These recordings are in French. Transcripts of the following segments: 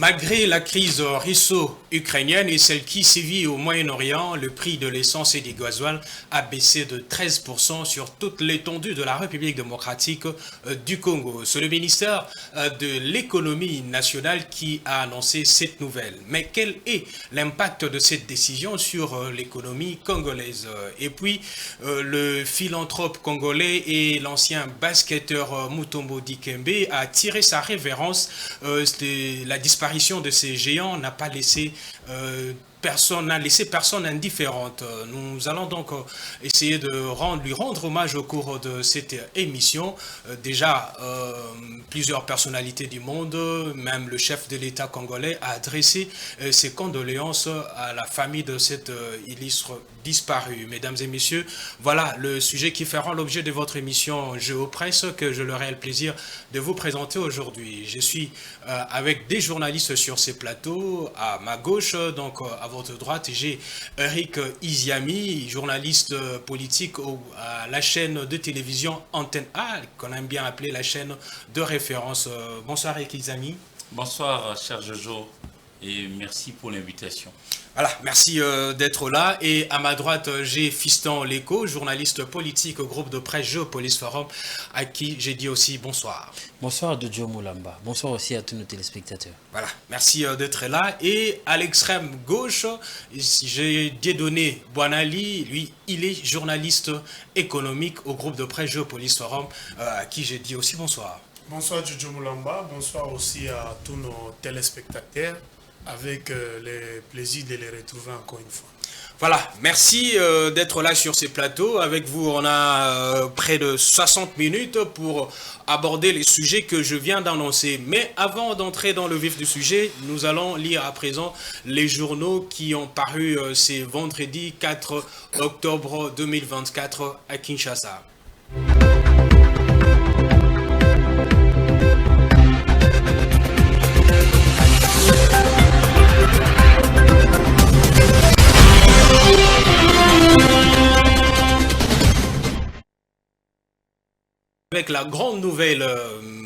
Malgré la crise russo-ukrainienne et celle qui sévit au Moyen-Orient, le prix de l'essence et du gasoil a baissé de 13% sur toute l'étendue de la République démocratique du Congo. C'est le ministère de l'économie nationale qui a annoncé cette nouvelle. Mais quel est l'impact de cette décision sur l'économie congolaise? Et puis, le philanthrope congolais et l'ancien basketteur Mutombo Dikembe a tiré sa révérence de la disparition de ces géants n'a pas laissé personne indifférente. Nous allons donc essayer de lui rendre hommage au cours de cette émission. Déjà, plusieurs personnalités du monde, même le chef de l'État congolais, a adressé ses condoléances à la famille de cet illustre disparu. Mesdames et messieurs, voilà le sujet qui fera l'objet de votre émission Géopresse que je leur ai le plaisir de vous présenter aujourd'hui. Je suis avec des journalistes sur ces plateaux. À ma gauche, donc à votre droite, j'ai Eric Iziami, journaliste politique à la chaîne de télévision Antenne A, qu'on aime bien appeler la chaîne de référence. Bonsoir Eric Iziami. Bonsoir cher Jojo et merci pour l'invitation. Voilà, merci d'être là. Et à ma droite, j'ai Fiston Leko, journaliste politique au groupe de presse Géopolis Forum, à qui j'ai dit aussi bonsoir. Bonsoir de Joe Moulamba. Bonsoir aussi à tous nos téléspectateurs. Voilà, merci d'être là. Et à l'extrême gauche, j'ai Dieudonné Boanali, lui, il est journaliste économique au groupe de presse Géopolis Forum, à qui j'ai dit aussi bonsoir. Bonsoir Jojo Moulamba, bonsoir aussi à tous nos téléspectateurs. Avec le plaisir de les retrouver encore une fois. Voilà, merci d'être là sur ces plateaux. Avec vous, on a près de 60 minutes pour aborder les sujets que je viens d'annoncer. Mais avant d'entrer dans le vif du sujet, nous allons lire à présent les journaux qui ont paru ce vendredi 4 octobre 2024 à Kinshasa. Avec la grande nouvelle,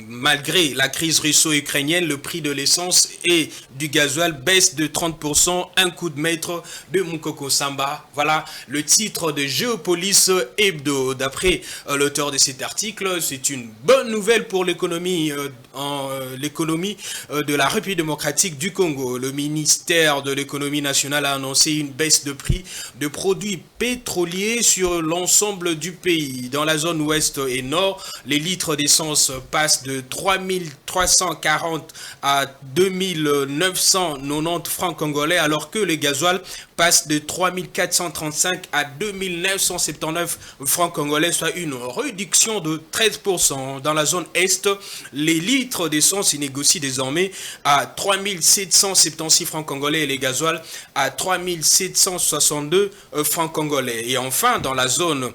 malgré la crise russo-ukrainienne, le prix de l'essence et du gasoil baisse de 30%, un coup de maître de Mukoko Samba. Voilà le titre de Géopolis Hebdo. D'après l'auteur de cet article, c'est une bonne nouvelle pour l'économie de la République démocratique du Congo. Le ministère de l'économie nationale a annoncé une baisse de prix de produits pétroliers sur l'ensemble du pays. Dans la zone ouest et nord, les litres d'essence passent de 3340 à 2990 francs congolais, alors que les gasoils passent de 3435 à 2979 francs congolais, soit une réduction de 13%. Dans la zone est, les litres d'essence y négocient désormais à 3776 francs congolais et les gasoils à 3762 francs congolais. Et enfin, dans la zone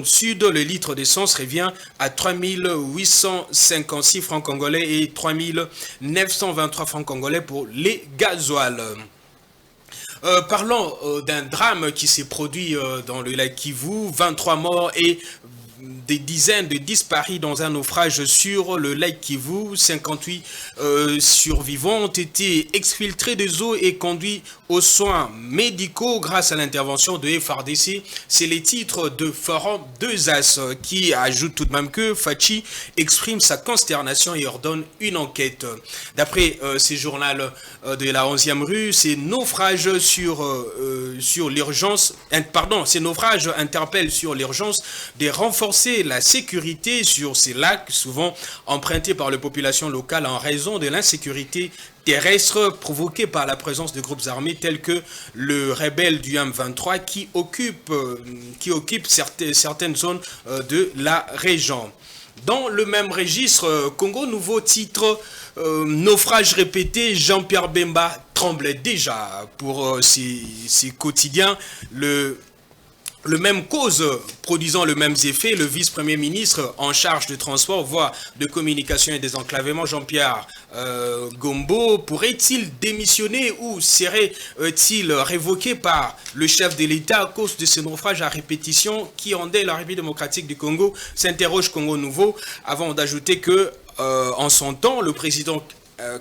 sud, le litre d'essence revient à 3856 francs congolais et 3923 francs congolais pour les gasoils. Parlons d'un drame qui s'est produit dans le lac Kivu, 23 morts et des dizaines de disparus dans un naufrage sur le lac Kivu. 58 survivants ont été exfiltrés des eaux et conduits aux soins médicaux grâce à l'intervention de FRDC. C'est les titres de Forum 2As qui ajoute tout de même que Fachi exprime sa consternation et ordonne une enquête. D'après ces journaux de la 11e rue, ces naufrages sur l'urgence, ces naufrages interpellent sur l'urgence de renforcer la sécurité sur ces lacs, souvent empruntés par les populations locales en raison de l'insécurité terrestre provoquée par la présence de groupes armés tels que le rebelle du M23 qui occupe certaines zones de la région. Dans le même registre, Congo, nouveau titre, naufrage répété, Jean-Pierre Bemba tremblait déjà pour ces quotidiens. Le même cause produisant le même effet, le vice-premier ministre en charge du transport, voie de communication et désenclavement, Jean-Pierre Gombo, pourrait-il démissionner ou serait-il révoqué par le chef de l'État à cause de ces naufrages à répétition qui endettent la République démocratique du Congo, s'interroge Congo Nouveau, avant d'ajouter que en son temps, le président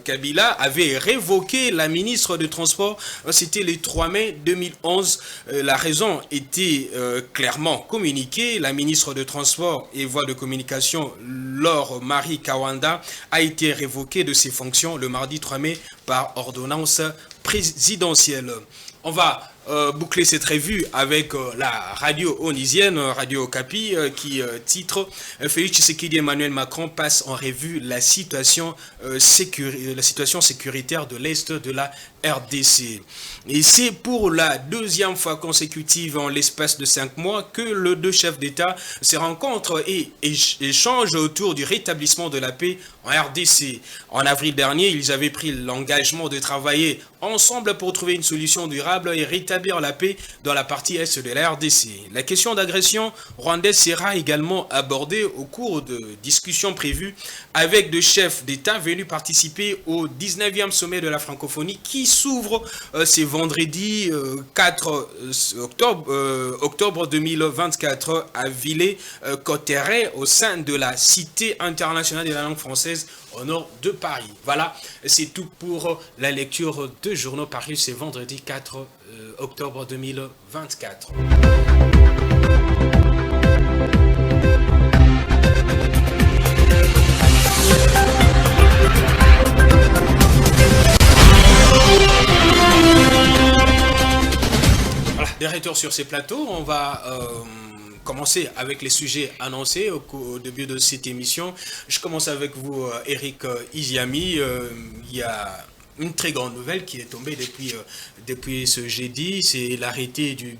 Kabila avait révoqué la ministre de Transport. C'était le 3 mai 2011. La raison était clairement communiquée. La ministre de Transport et Voies de Communication, Laure Marie Kawanda, a été révoquée de ses fonctions le mardi 3 mai par ordonnance présidentielle. On va boucler cette revue avec la radio onisienne, Radio Okapi, qui titre Félix Tshisekedi et Emmanuel Macron passent en revue la situation sécuritaire de l'Est de la RDC. Et c'est pour la deuxième fois consécutive en l'espace de 5 mois que les deux chefs d'État se rencontrent et échangent autour du rétablissement de la paix en RDC. En avril dernier, ils avaient pris l'engagement de travailler ensemble pour trouver une solution durable et rétablir la paix dans la partie est de la RDC. La question d'agression rwandaise sera également abordée au cours de discussions prévues avec deux chefs d'État venus participer au 19e sommet de la francophonie qui s'ouvre ce vendredi 4 octobre 2024 à Villers-Cotterêts au sein de la Cité internationale de la langue française au nord de Paris. Voilà, c'est tout pour la lecture de journaux parus ce vendredi 4 octobre 2024. Voilà, des retours sur ces plateaux, on va commencer avec les sujets annoncés au début de cette émission. Je commence avec vous, Eric Iziami. Il y a une très grande nouvelle qui est tombée depuis ce jeudi, c'est l'arrêté du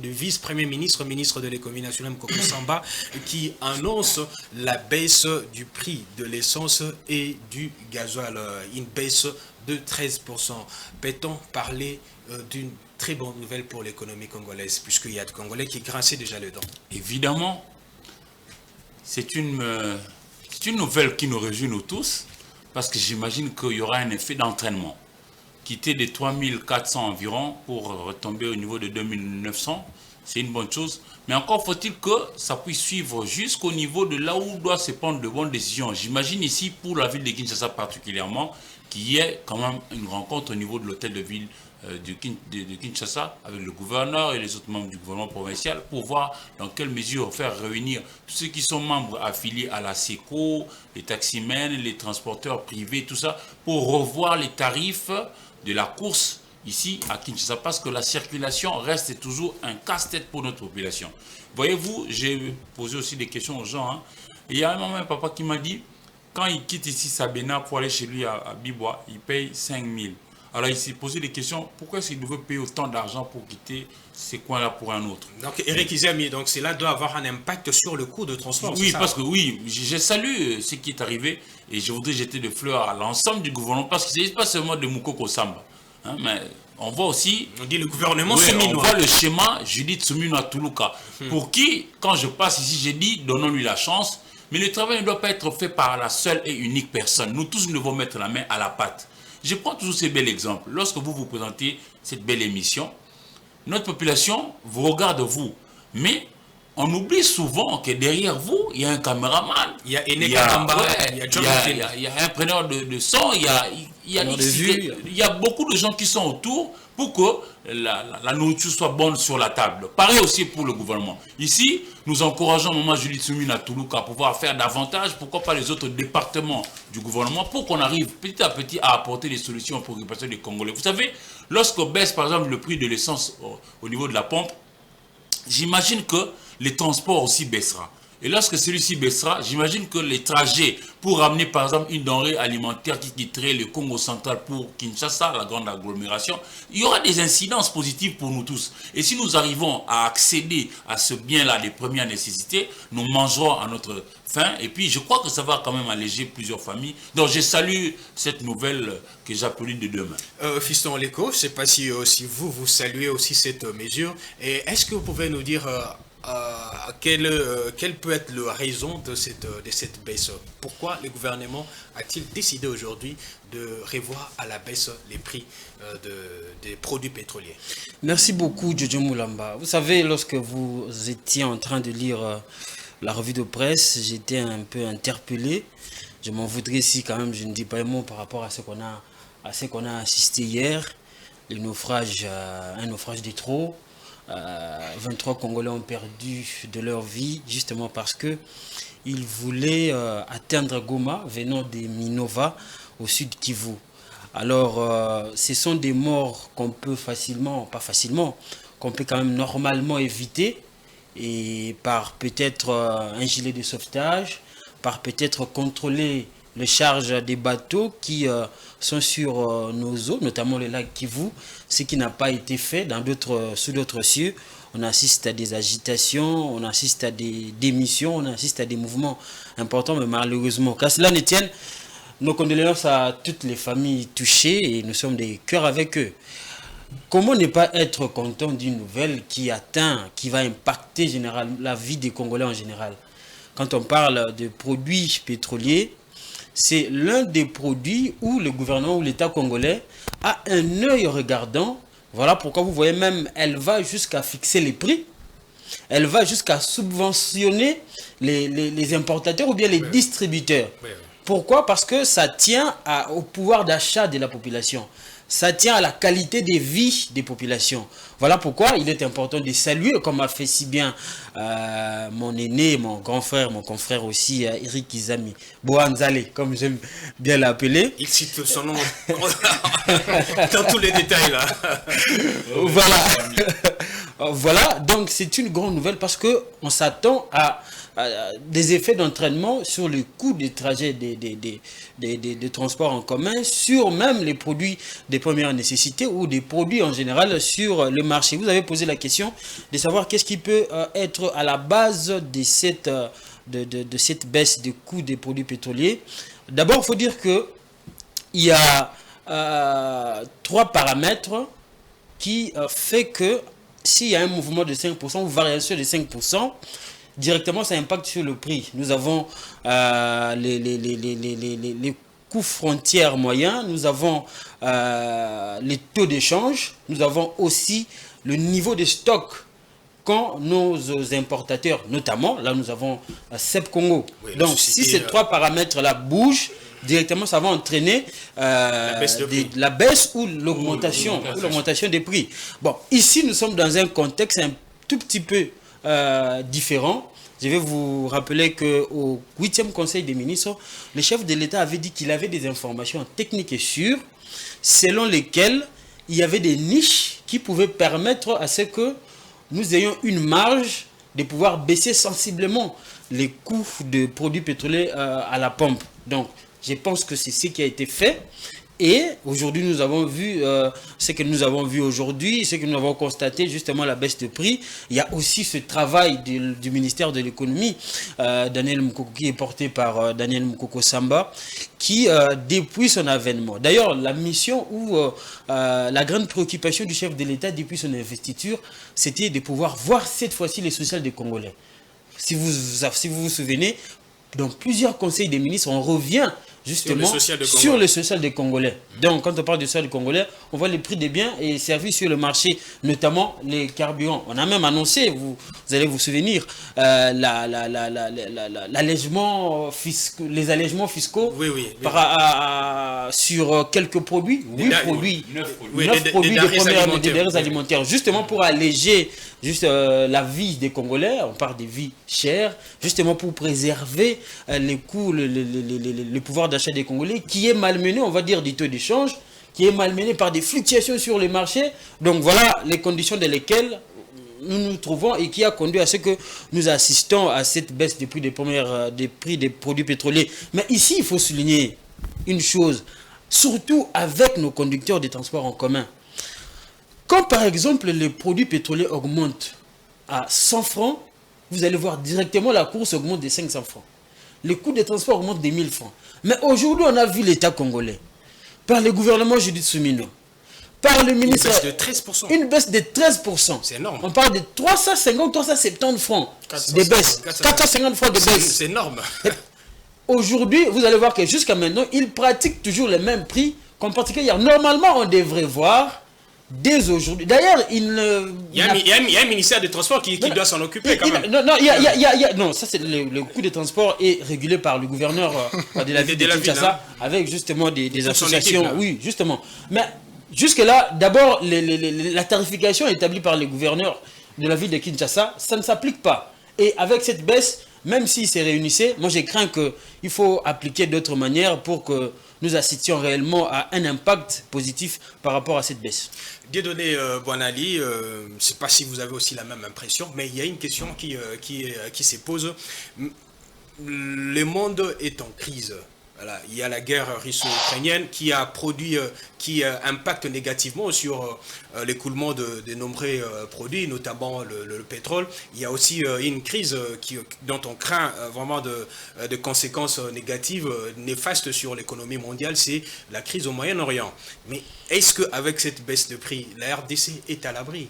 vice-premier ministre, ministre de l'économie nationale, Mokoko Samba, qui annonce la baisse du prix de l'essence et du gasoil, une baisse de 13%. Peut-on parler d'une très bonne nouvelle pour l'économie congolaise, puisqu'il y a des Congolais qui grinçaient déjà le dents? Évidemment, c'est une nouvelle qui nous réjouit nous tous, parce que j'imagine qu'il y aura un effet d'entraînement. Quitter des 3400 environ pour retomber au niveau de 2900, c'est une bonne chose. Mais encore faut-il que ça puisse suivre jusqu'au niveau de là où doit se prendre de bonnes décisions. J'imagine ici, pour la ville de Kinshasa particulièrement, qu'il y ait quand même une rencontre au niveau de l'hôtel de ville de Kinshasa avec le gouverneur et les autres membres du gouvernement provincial pour voir dans quelle mesure faire réunir tous ceux qui sont membres affiliés à la SECO, les taximens, les transporteurs privés, tout ça, pour revoir les tarifs de la course ici à Kinshasa, parce que la circulation reste toujours un casse-tête pour notre population. Voyez-vous, j'ai posé aussi des questions aux gens. Hein. Et il y a un moment, un papa qui m'a dit, quand il quitte ici Sabena pour aller chez lui à Bibois, il paye 5 000. Alors il s'est posé des questions, pourquoi est-ce qu'il devait payer autant d'argent pour quitter ces coins-là pour un autre? Donc Eric Iziami, donc cela doit avoir un impact sur le coût de transport. Oui, parce que oui, j'ai salué ce qui est arrivé et je voudrais jeter des fleurs à l'ensemble du gouvernement, parce que ce n'est pas seulement de Mokoko Samba, hein, mais on voit aussi... On dit le gouvernement oui, Souminois. On voit le schéma Judith Souminois Toulouka, pour qui, quand je passe ici, j'ai dit, donnons-lui la chance, mais le travail ne doit pas être fait par la seule et unique personne. Nous tous, nous devons mettre la main à la pâte. Je prends toujours ces bels exemples. Lorsque vous vous présentez cette belle émission, notre population vous regarde vous. Mais on oublie souvent que derrière vous, il y a un caméraman. Il y a Eneka Kamba, il y a John il y a un preneur de son, il y a beaucoup de gens qui sont autour pour que la nourriture soit bonne sur la table. Pareil aussi pour le gouvernement. Ici, nous encourageons Maman Julie Tsumine à Toulouse à pouvoir faire davantage, pourquoi pas les autres départements du gouvernement, pour qu'on arrive petit à petit à apporter des solutions aux préoccupations des Congolais. Vous savez, lorsqu'on baisse par exemple le prix de l'essence au niveau de la pompe, j'imagine que les transports aussi baissera. Et lorsque celui-ci baissera, j'imagine que les trajets pour amener par exemple une denrée alimentaire qui quitterait le Congo central pour Kinshasa, la grande agglomération, il y aura des incidences positives pour nous tous. Et si nous arrivons à accéder à ce bien-là des premières nécessités, nous mangerons à notre faim. Et puis je crois que ça va quand même alléger plusieurs familles. Donc je salue cette nouvelle que j'applaudis de demain. Fiston Leko, je ne sais pas si vous saluez aussi cette mesure. Et est-ce que vous pouvez nous dire... quelle peut être la raison de cette baisse? Pourquoi le gouvernement a-t-il décidé aujourd'hui de revoir à la baisse les prix des produits pétroliers? Merci beaucoup, Jojo Moulamba. Vous savez, lorsque vous étiez en train de lire la revue de presse, j'étais un peu interpellé Je m'en voudrais si quand même je ne dis pas un mot par rapport à ce qu'on a assisté hier. Un naufrage de trop. 23 Congolais ont perdu de leur vie justement parce que ils voulaient atteindre Goma venant des Minova au sud Kivu. Alors ce sont des morts qu'on peut pas facilement, qu'on peut quand même normalement éviter et par peut-être un gilet de sauvetage, par peut-être contrôler les charges des bateaux qui sont sur nos eaux, notamment le lac Kivu, ce qui n'a pas été fait sous d'autres cieux. On assiste à des agitations, on assiste à des démissions, on assiste à des mouvements importants, mais malheureusement, qu'à cela ne tienne, nos condoléances à toutes les familles touchées et nous sommes des cœurs avec eux. Comment ne pas être content d'une nouvelle qui va impacter la vie des Congolais en général? Quand on parle de produits pétroliers, c'est l'un des produits où le gouvernement ou l'État congolais a un œil regardant. Voilà pourquoi vous voyez même, elle va jusqu'à fixer les prix. Elle va jusqu'à subventionner les importateurs ou bien les distributeurs. Pourquoi? Parce que ça tient au pouvoir d'achat de la population. Ça tient à la qualité de vie des populations. Voilà pourquoi il est important de saluer, comme a fait si bien mon aîné, mon grand frère, mon confrère aussi, Eric Izami, Boanzale, comme j'aime bien l'appeler. Il cite son nom dans tous les détails là. Voilà. Voilà, donc c'est une grande nouvelle parce qu'on s'attend à des effets d'entraînement sur le coût des trajets des transports en commun, sur même les produits de première nécessité ou des produits en général sur le marché. Vous avez posé la question de savoir qu'est-ce qui peut être à la base de cette baisse des coûts des produits pétroliers. D'abord, il faut dire qu'il y a 3 paramètres qui fait que s'il y a un mouvement de 5% ou variation de 5%, directement, ça impacte sur le prix. Nous avons les coûts frontières moyens, nous avons les taux d'échange, nous avons aussi le niveau de stock quand nos importateurs, notamment, là nous avons CEP Congo. Oui, donc si ces 3 paramètres-là bougent, directement ça va entraîner la baisse ou l'augmentation des prix. Bon, ici nous sommes dans un contexte un tout petit peu différent. Je vais vous rappeler qu'au 8e Conseil des ministres, le chef de l'État avait dit qu'il avait des informations techniques et sûres selon lesquelles il y avait des niches qui pouvaient permettre à ce que nous ayons une marge de pouvoir baisser sensiblement les coûts de produits pétroliers à la pompe. Donc, je pense que c'est ce qui a été fait. Et aujourd'hui, nous avons vu ce que nous avons vu aujourd'hui, ce que nous avons constaté, justement la baisse de prix. Il y a aussi ce travail du ministère de l'économie, Daniel Mukoko, qui est porté par Daniel Mukoko Samba, qui depuis son avènement. D'ailleurs, la mission ou la grande préoccupation du chef de l'État depuis son investiture, c'était de pouvoir voir cette fois-ci les social des Congolais. Si vous vous souvenez, dans plusieurs conseils des ministres, on revient justement sur le social des Congolais. Donc, quand on parle du social des Congolais, on voit les prix des biens et services sur le marché, notamment les carburants. On a même annoncé, vous allez vous souvenir, l'allègement les allègements fiscaux sur quelques produits, 9 produits de première des denrées alimentaires, justement pour alléger la vie des Congolais. On parle des vies chères, justement pour préserver les coûts, le pouvoir d'achat des Congolais, qui est malmené, on va dire, du taux d'échange, qui est malmené par des fluctuations sur les marchés. Donc voilà les conditions dans lesquelles nous nous trouvons et qui a conduit à ce que nous assistons à cette baisse des prix des prix des produits pétroliers. Mais ici, il faut souligner une chose, surtout avec nos conducteurs de transport en commun. Quand par exemple les produits pétroliers augmentent à 100 francs, vous allez voir directement la course augmente de 500 francs. Le coût des transports augmente de 1000 francs. Mais aujourd'hui, on a vu l'État congolais, par le gouvernement Judith Soumino, par le ministre... Une baisse de 13%. Une baisse de 13%. C'est énorme. On parle de 350, 370 francs de baisse. 450 francs de baisse. C'est énorme. Aujourd'hui, vous allez voir que jusqu'à maintenant, ils pratiquent toujours les mêmes prix qu'on pratiquait hier. Normalement, on devrait voir dès aujourd'hui. D'ailleurs, Il y a un ministère des Transports qui doit s'en occuper quand même. Non, ça c'est le coût des transports est régulé par le gouverneur de la ville de Kinshasa, avec justement des associations. Équipe, oui, justement. Mais jusque-là, d'abord, la tarification établie par les gouverneurs de la ville de Kinshasa, ça ne s'applique pas. Et avec cette baisse, même s'ils se réunissaient, moi j'ai craint qu'il faut appliquer d'autres manières pour que nous assistions réellement à un impact positif par rapport à cette baisse. Dieudonné Boanali, je ne sais pas si vous avez aussi la même impression, mais il y a une question qui se pose. Le monde est en crise. Voilà, il y a la guerre russo-ukrainienne qui a produit, qui impacte négativement sur l'écoulement de nombreux produits, notamment le pétrole. Il y a aussi une crise dont on craint vraiment de conséquences négatives, néfastes sur l'économie mondiale, c'est la crise au Moyen-Orient. Mais est-ce qu'avec cette baisse de prix, la RDC est à l'abri?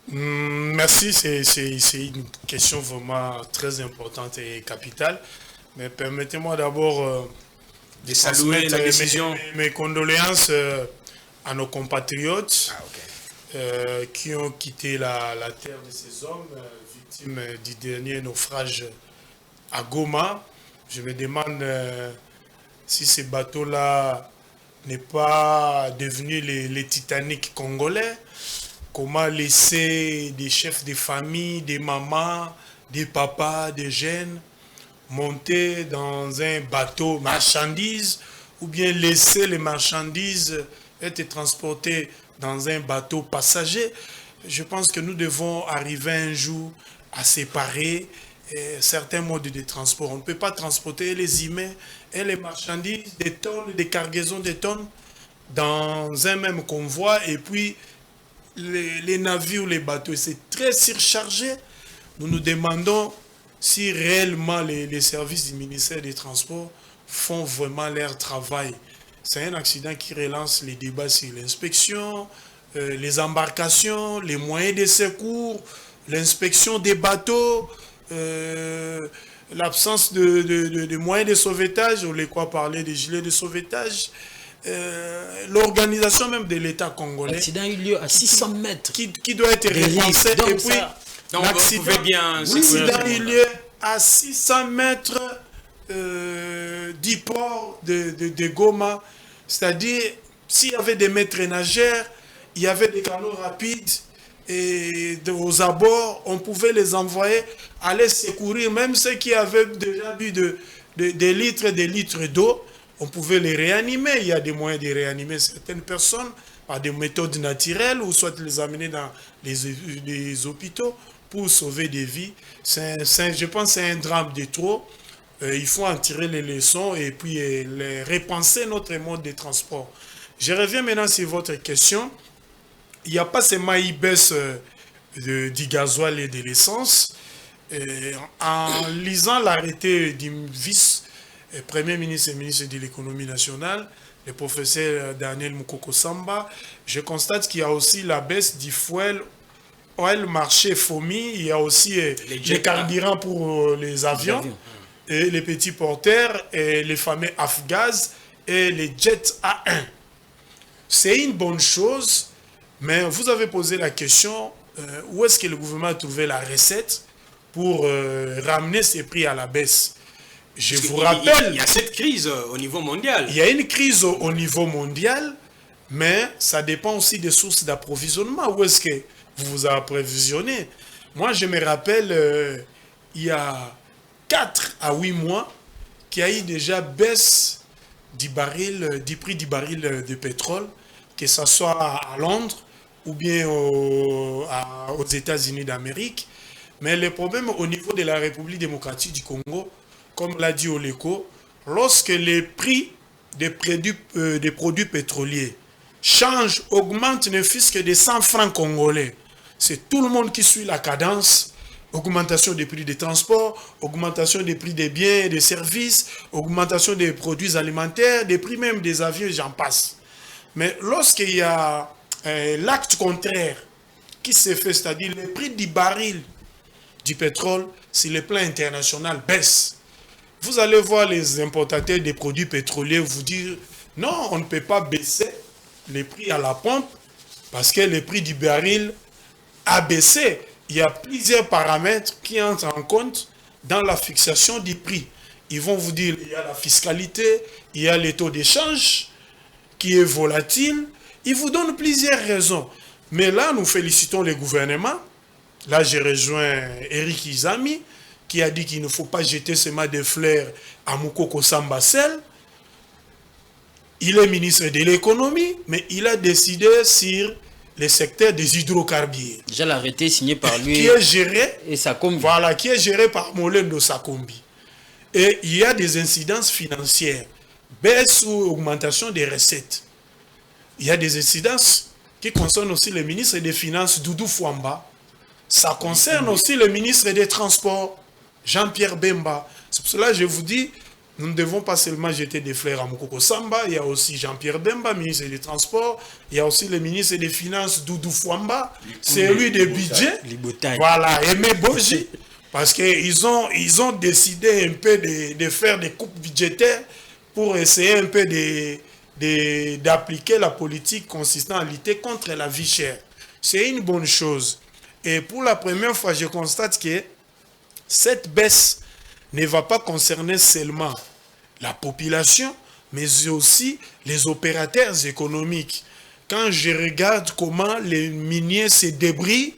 Merci, c'est une question vraiment très importante et capitale. Mais permettez-moi d'abord de saluer la décision. Mes condoléances à nos compatriotes qui ont quitté la terre de ces hommes, victimes du dernier naufrage à Goma. Je me demande si ces bateaux-là n'est pas devenu les Titanic congolais. Comment laisser des chefs de famille, des mamans, des papas, des jeunes monter dans un bateau marchandises ou bien laisser les marchandises être transportées dans un bateau passager. Je pense que nous devons arriver un jour à séparer certains modes de transport. On ne peut pas transporter les humains et les marchandises, des tonnes, des cargaisons de tonnes dans un même convoi et puis les navires ou les bateaux, c'est très surchargé. Nous nous demandons si réellement les services du ministère des Transports font vraiment leur travail. C'est un accident qui relance les débats sur l'inspection, les embarcations, les moyens de secours, l'inspection des bateaux, l'absence de moyens de sauvetage, on les quoi parler des gilets de sauvetage, l'organisation même de l'État congolais. L'accident a eu lieu à 600 mètres. Qui doit être repensé. Et puis, l'accident a eu lieu à 600 mètres du port de Goma. C'est-à-dire, s'il y avait des maîtres nageurs, il y avait des canots rapides et aux abords, on pouvait les envoyer aller secourir, même ceux qui avaient déjà bu des litres d'eau, on pouvait les réanimer. Il y a des moyens de réanimer certaines personnes par des méthodes naturelles ou soit les amener dans les hôpitaux pour sauver des vies. Je pense que c'est un drame de trop. Il faut en tirer les leçons et puis repenser notre mode de transport. Je reviens maintenant sur votre question. Il n'y a pas seulement une baisse du gasoil et de l'essence. En lisant l'arrêté du vice-premier ministre et ministre de l'économie nationale, le professeur Daniel Mukoko Samba, je constate qu'il y a aussi la baisse du fuel oil marché FOMI, il y a aussi les carburants pour les avions, et les petits porteurs, et les fameux Afgaz et les jets A1. C'est une bonne chose, mais vous avez posé la question, où est-ce que le gouvernement a trouvé la recette pour ramener ces prix à la baisse? Je vous rappelle... Il y a cette crise au niveau mondial. Il y a une crise au niveau mondial, mais ça dépend aussi des sources d'approvisionnement. Où est-ce que vous vous approvisionnez? Moi, je me rappelle, il y a 4 à 8 mois, qu'il y a eu déjà baisse du prix du baril de pétrole, que ce soit à Londres ou bien aux États-Unis d'Amérique. Mais le problème au niveau de la République démocratique du Congo, comme l'a dit Oleko, lorsque les prix des produits pétroliers changent, augmentent ne fût-ce que de 100 francs congolais, c'est tout le monde qui suit la cadence. Augmentation des prix des transports, augmentation des prix des biens et des services, augmentation des produits alimentaires, des prix même des avions, j'en passe. Mais lorsqu'il y a l'acte contraire qui se fait, c'est-à-dire le prix du baril du pétrole sur le plan international baisse, vous allez voir les importateurs des produits pétroliers vous dire non, on ne peut pas baisser les prix à la pompe parce que le prix du baril a baissé. Il y a plusieurs paramètres qui entrent en compte dans la fixation du prix. Ils vont vous dire, il y a la fiscalité, il y a les taux d'échange qui est volatile. Ils vous donnent plusieurs raisons. Mais là, nous félicitons le gouvernement. Là, j'ai rejoint Eric Izami, qui a dit qu'il ne faut pas jeter seulement des fleurs à Moukoko Samba Sel. Il est ministre de l'économie, mais il a décidé sur le secteur des hydrocarbures. Déjà l'arrêté signé par lui qui est géré, et Sakombi. Voilà, qui est géré par Molendo Sakombi. Et il y a des incidences financières, baisse ou augmentation des recettes. Il y a des incidences qui concernent aussi le ministre des Finances, Doudou Fouamba. Ça concerne aussi le ministre des Transports, Jean-Pierre Bemba. C'est pour cela que je vous dis, nous ne devons pas seulement jeter des fleurs à Moukoko Samba, il y a aussi Jean-Pierre Bemba, ministre des Transports, il y a aussi le ministre des Finances, Doudou Fouamba, c'est lui des budgets. Voilà, Aimé Boji, parce qu'ils ont décidé un peu de faire des coupes budgétaires pour essayer un peu d'appliquer la politique consistant à lutter contre la vie chère. C'est une bonne chose. Et pour la première fois, je constate que cette baisse ne va pas concerner seulement la population, mais aussi les opérateurs économiques. Quand je regarde comment les miniers se débrouillent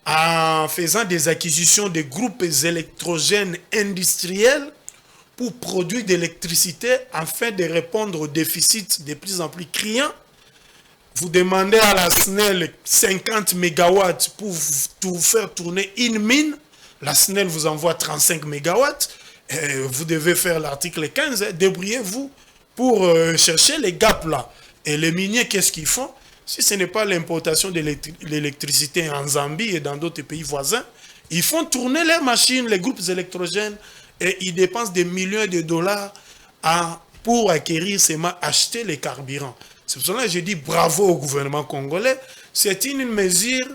en faisant des acquisitions de groupes électrogènes industriels pour produire de l'électricité afin de répondre aux déficits de plus en plus criants, vous demandez à la SNEL 50 MW pour faire tourner une mine. La SNEL vous envoie 35 MW. Vous devez faire l'article 15. Débrouillez-vous pour chercher les gaps là. Et les miniers, qu'est-ce qu'ils font? Si ce n'est pas l'importation de l'électricité en Zambie et dans d'autres pays voisins, ils font tourner les machines, les groupes électrogènes, et ils dépensent des millions de dollars pour acquérir, acheter les carburants. C'est pour cela que je dis bravo au gouvernement congolais. C'est une mesure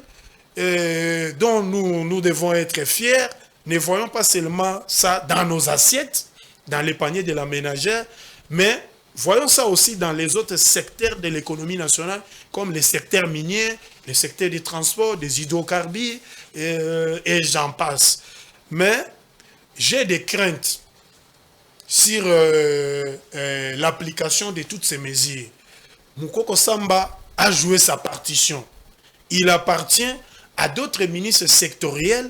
dont nous devons être fiers. Ne voyons pas seulement ça dans nos assiettes, dans les paniers de la ménagère, mais voyons ça aussi dans les autres secteurs de l'économie nationale, comme les secteurs miniers, les secteurs des transports, des hydrocarbures, et j'en passe. Mais j'ai des craintes sur l'application de toutes ces mesures. Moukoko Samba a joué sa partition. Il appartient à d'autres ministres sectoriels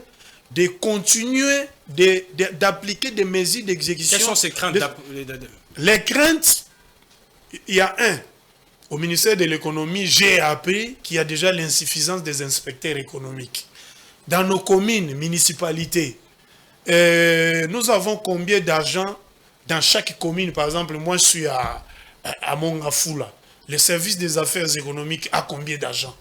de continuer d'appliquer des mesures d'exécution. Quelles sont ces craintes? Les craintes, il y a au ministère de l'économie, j'ai appris qu'il y a déjà l'insuffisance des inspecteurs économiques. Dans nos communes, municipalités, nous avons combien d'argent dans chaque commune? Par exemple, moi je suis à Mongafula. Le service des affaires économiques a combien d'argent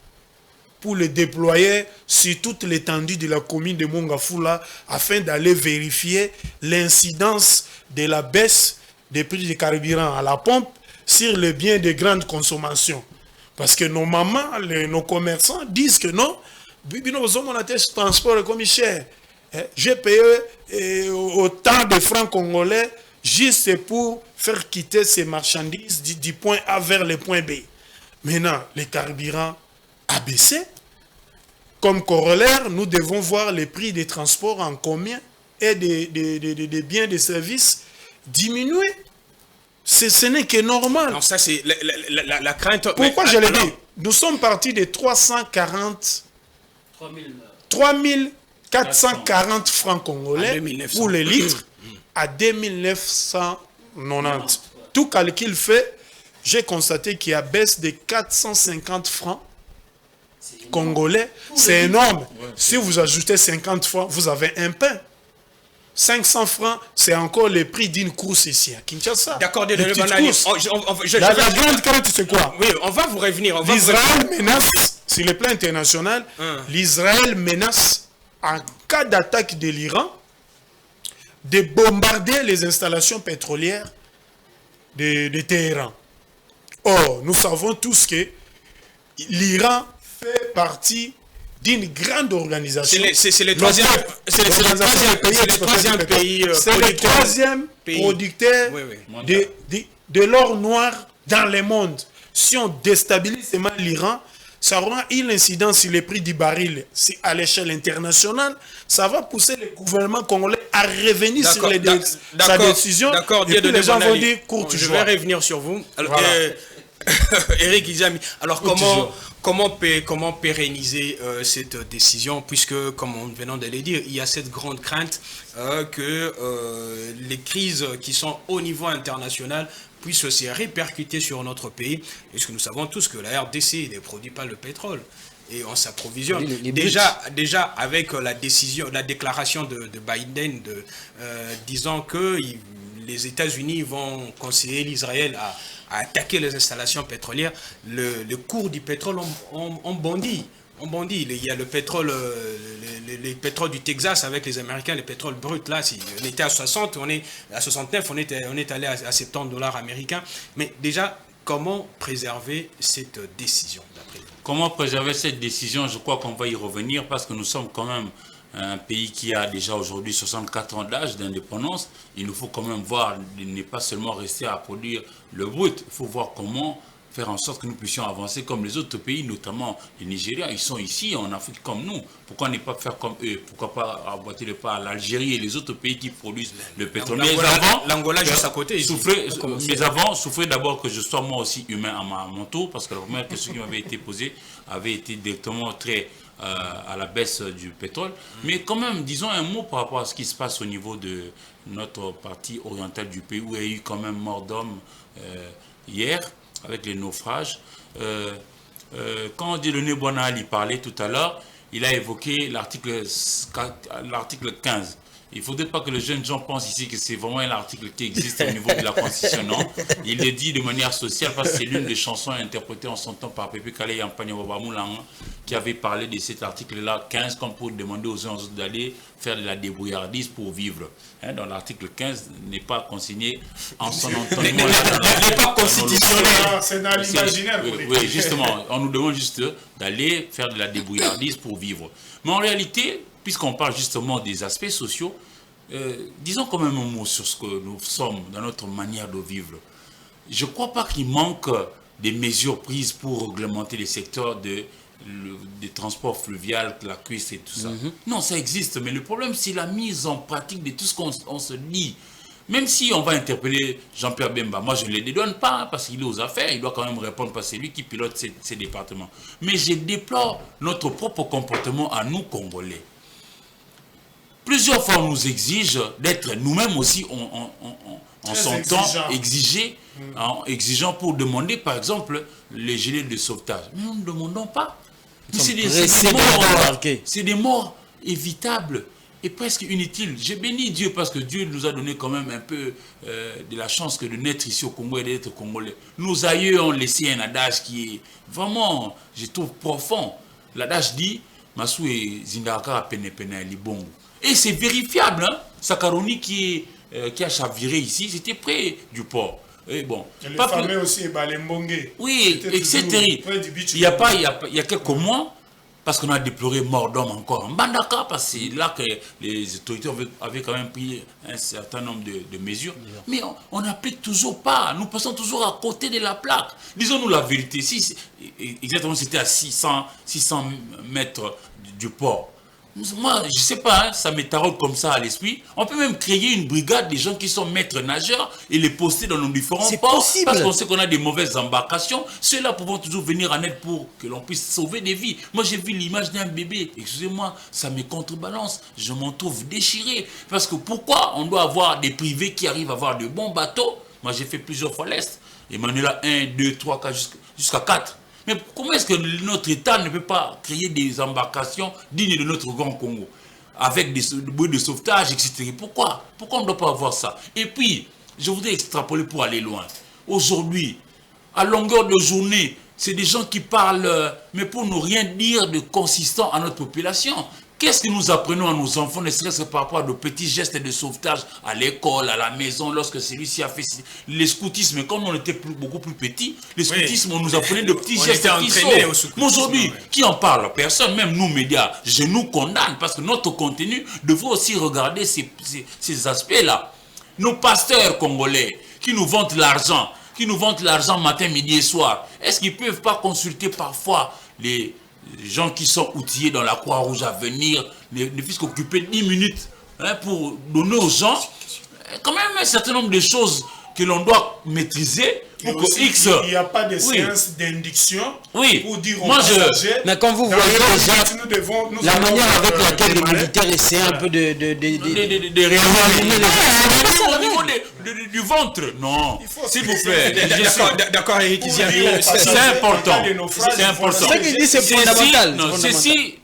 pour le déployer sur toute l'étendue de la commune de Mongafula afin d'aller vérifier l'incidence de la baisse des prix des carburants à la pompe sur les biens de grande consommation. Parce que nos mamans, nos commerçants disent que non, transport est comme cher. J'ai payé autant de francs congolais juste pour faire quitter ces marchandises du point A vers le point B. Maintenant, les carburants a baissé. Comme corollaire, nous devons voir les prix des transports en commun et des biens et des services diminuer. Ce n'est que normal. Non, ça c'est la crainte. Pourquoi je l'ai dit? Nous sommes partis de 3440 francs congolais pour les litres à 2990. Tout calcul fait, j'ai constaté qu'il y a baisse de 450 francs congolais. C'est énorme. Si vous ajoutez 50 francs, vous avez un pain. 500 francs, c'est encore le prix d'une course ici à Kinshasa. D'accord, la grande crainte, c'est quoi? Oui, on va vous revenir. L'Israël menace, sur le plan international, l'Israël menace, en cas d'attaque de l'Iran, de bombarder les installations pétrolières de Téhéran. Or, nous savons tous que l'Iran fait partie d'une grande organisation. C'est le troisième pays producteur de l'or noir dans le monde. si on déstabilise seulement l'Iran, ça aura une incidence sur les prix du baril à l'échelle internationale. Ça va pousser le gouvernement congolais à revenir sur sa décision. D'accord, et puis les gens vont dire courte je joie. vais revenir sur vous. Alors, Voilà. Eric Izami, alors comment pérenniser cette décision, puisque, comme nous venons de le dire, il y a cette grande crainte que les crises qui sont au niveau international puissent se répercuter sur notre pays, puisque nous savons tous que la RDC ne produit pas le pétrole. Et on s'approvisionne. Déjà avec la déclaration de Biden disant que les États-Unis vont conseiller l'Israël à attaquer les installations pétrolières, le cours du pétrole ont bondi. Il y a le pétrole, les pétroles du Texas avec les Américains, les pétroles bruts, là, on était à 60, on est à 69, on est allé à 70 $ américains. Mais déjà, comment préserver cette décision d'après vous? Comment préserver cette décision? Je crois qu'on va y revenir parce que nous sommes quand même un pays qui a déjà aujourd'hui 64 ans d'âge d'indépendance. Il nous faut quand même voir, ne pas seulement rester à produire le brut. Il faut voir comment faire en sorte que nous puissions avancer comme les autres pays, notamment les Nigériens. Ils sont ici en Afrique comme nous. Pourquoi ne pas faire comme eux? Pourquoi pas emboîter le pas à l'Algérie et les autres pays qui produisent le pétrole? L'Angola juste à côté. Mais avant, souffrez d'abord que je sois moi aussi humain à mon tour, parce que la première question qui m'avait été posée avait été directement très à la baisse du pétrole. Mais quand même, disons un mot par rapport à ce qui se passe au niveau de notre partie orientale du pays, où il y a eu quand même mort d'hommes hier, avec les naufrages. Quand Dieudonné Bonal y parlait tout à l'heure, il a évoqué l'article 15. Il ne faudrait pas que les jeunes gens pensent ici que c'est vraiment un article qui existe au niveau de la Constitution, non. Il le dit de manière sociale parce que c'est l'une des chansons interprétées en son temps par Pépé Kale Yampanya Babamoulang qui avait parlé de cet article-là 15 comme pour demander aux gens d'aller faire de la débrouillardise pour vivre. Hein, dans l'article 15 n'est pas consigné en son entendement. N'est pas constitutionnel. C'est dans l'imaginaire. Oui, justement, on nous demande juste d'aller faire de la débrouillardise pour vivre. Mais en réalité, puisqu'on parle justement des aspects sociaux, disons quand même un mot sur ce que nous sommes dans notre manière de vivre. Je ne crois pas qu'il manque des mesures prises pour réglementer les secteurs des transports fluviaux, la cuisse et tout ça. Non, ça existe, mais le problème c'est la mise en pratique de tout ce qu'on se dit. Même si on va interpeller Jean-Pierre Bemba, moi je ne le dédouane pas parce qu'il est aux affaires, il doit quand même répondre parce que c'est lui qui pilote ces départements. Mais je déplore notre propre comportement à nous, Congolais. Plusieurs fois, on nous exige d'être nous-mêmes aussi en son temps exigeant pour demander, par exemple, les gilets de sauvetage. Mais nous ne demandons pas. C'est des morts évitables et presque inutiles. J'ai béni Dieu parce que Dieu nous a donné quand même un peu de la chance que de naître ici au Congo et d'être Congolais. Nos aïeux ont laissé un adage qui est vraiment, je trouve, profond. L'adage dit « Masu et Zindaka pene pene libongo ». Et c'est vérifiable, hein? Sakaroni qui a chaviré ici, c'était près du port. Et bon, les fameux aussi, Balembongue. Oui, etc. Il y a quelques mois, parce qu'on a déploré mort d'homme encore en Bandaka, parce que c'est là que les autorités avaient quand même pris un certain nombre de mesures. Mais on n'applique toujours pas, nous passons toujours à côté de la plaque. Disons-nous la vérité, exactement c'était à 600 mètres du port. Moi, je ne sais pas, hein, ça m'est taraude comme ça à l'esprit. On peut même créer une brigade des gens qui sont maîtres nageurs et les poster dans nos différents ports. Parce qu'on sait qu'on a des mauvaises embarcations. Ceux-là pourront toujours venir en aide pour que l'on puisse sauver des vies. Moi, j'ai vu l'image d'un bébé. Excusez-moi, ça me contrebalance. Je m'en trouve déchiré. Parce que pourquoi on doit avoir des privés qui arrivent à avoir de bons bateaux? Moi, j'ai fait plusieurs fois l'Est. Emmanuel 1, 2, 3, 4, jusqu'à 4. Mais comment est-ce que notre État ne peut pas créer des embarcations dignes de notre grand Congo avec des bouées de sauvetage, etc. Pourquoi on ne doit pas avoir ça? Et puis, je voudrais extrapoler pour aller loin. Aujourd'hui, à longueur de journée, c'est des gens qui parlent, mais pour ne rien dire de consistant à notre population. Qu'est-ce que nous apprenons à nos enfants, ne serait-ce que par rapport à de petits gestes de sauvetage à l'école, à la maison, lorsque celui-ci a fait les scoutismes, quand on était beaucoup plus petits, les scoutismes, on nous apprenait de petits gestes qui sauvent. Mais aujourd'hui, qui en parle? Personne, même nous, médias, je nous condamne parce que notre contenu devrait aussi regarder ces aspects-là. Nos pasteurs congolais qui nous vantent l'argent, qui nous vantent l'argent matin, midi et soir, est-ce qu'ils ne peuvent pas consulter parfois les gens qui sont outillés dans la Croix-Rouge à venir, ne puissent qu'occuper 10 minutes pour donner aux gens quand même un certain nombre de choses que l'on doit maîtriser pour que aussi, X... Il n'y a pas de séance d'induction pour dire aux moi passagers... Mais quand vous voyez déjà la manière avec laquelle les militaires essaient un peu de au niveau du ventre, non, s'il vous plaît. D'accord, Eric Iziami, c'est important. C'est important. C'est ça qu'il dit, c'est fondamental.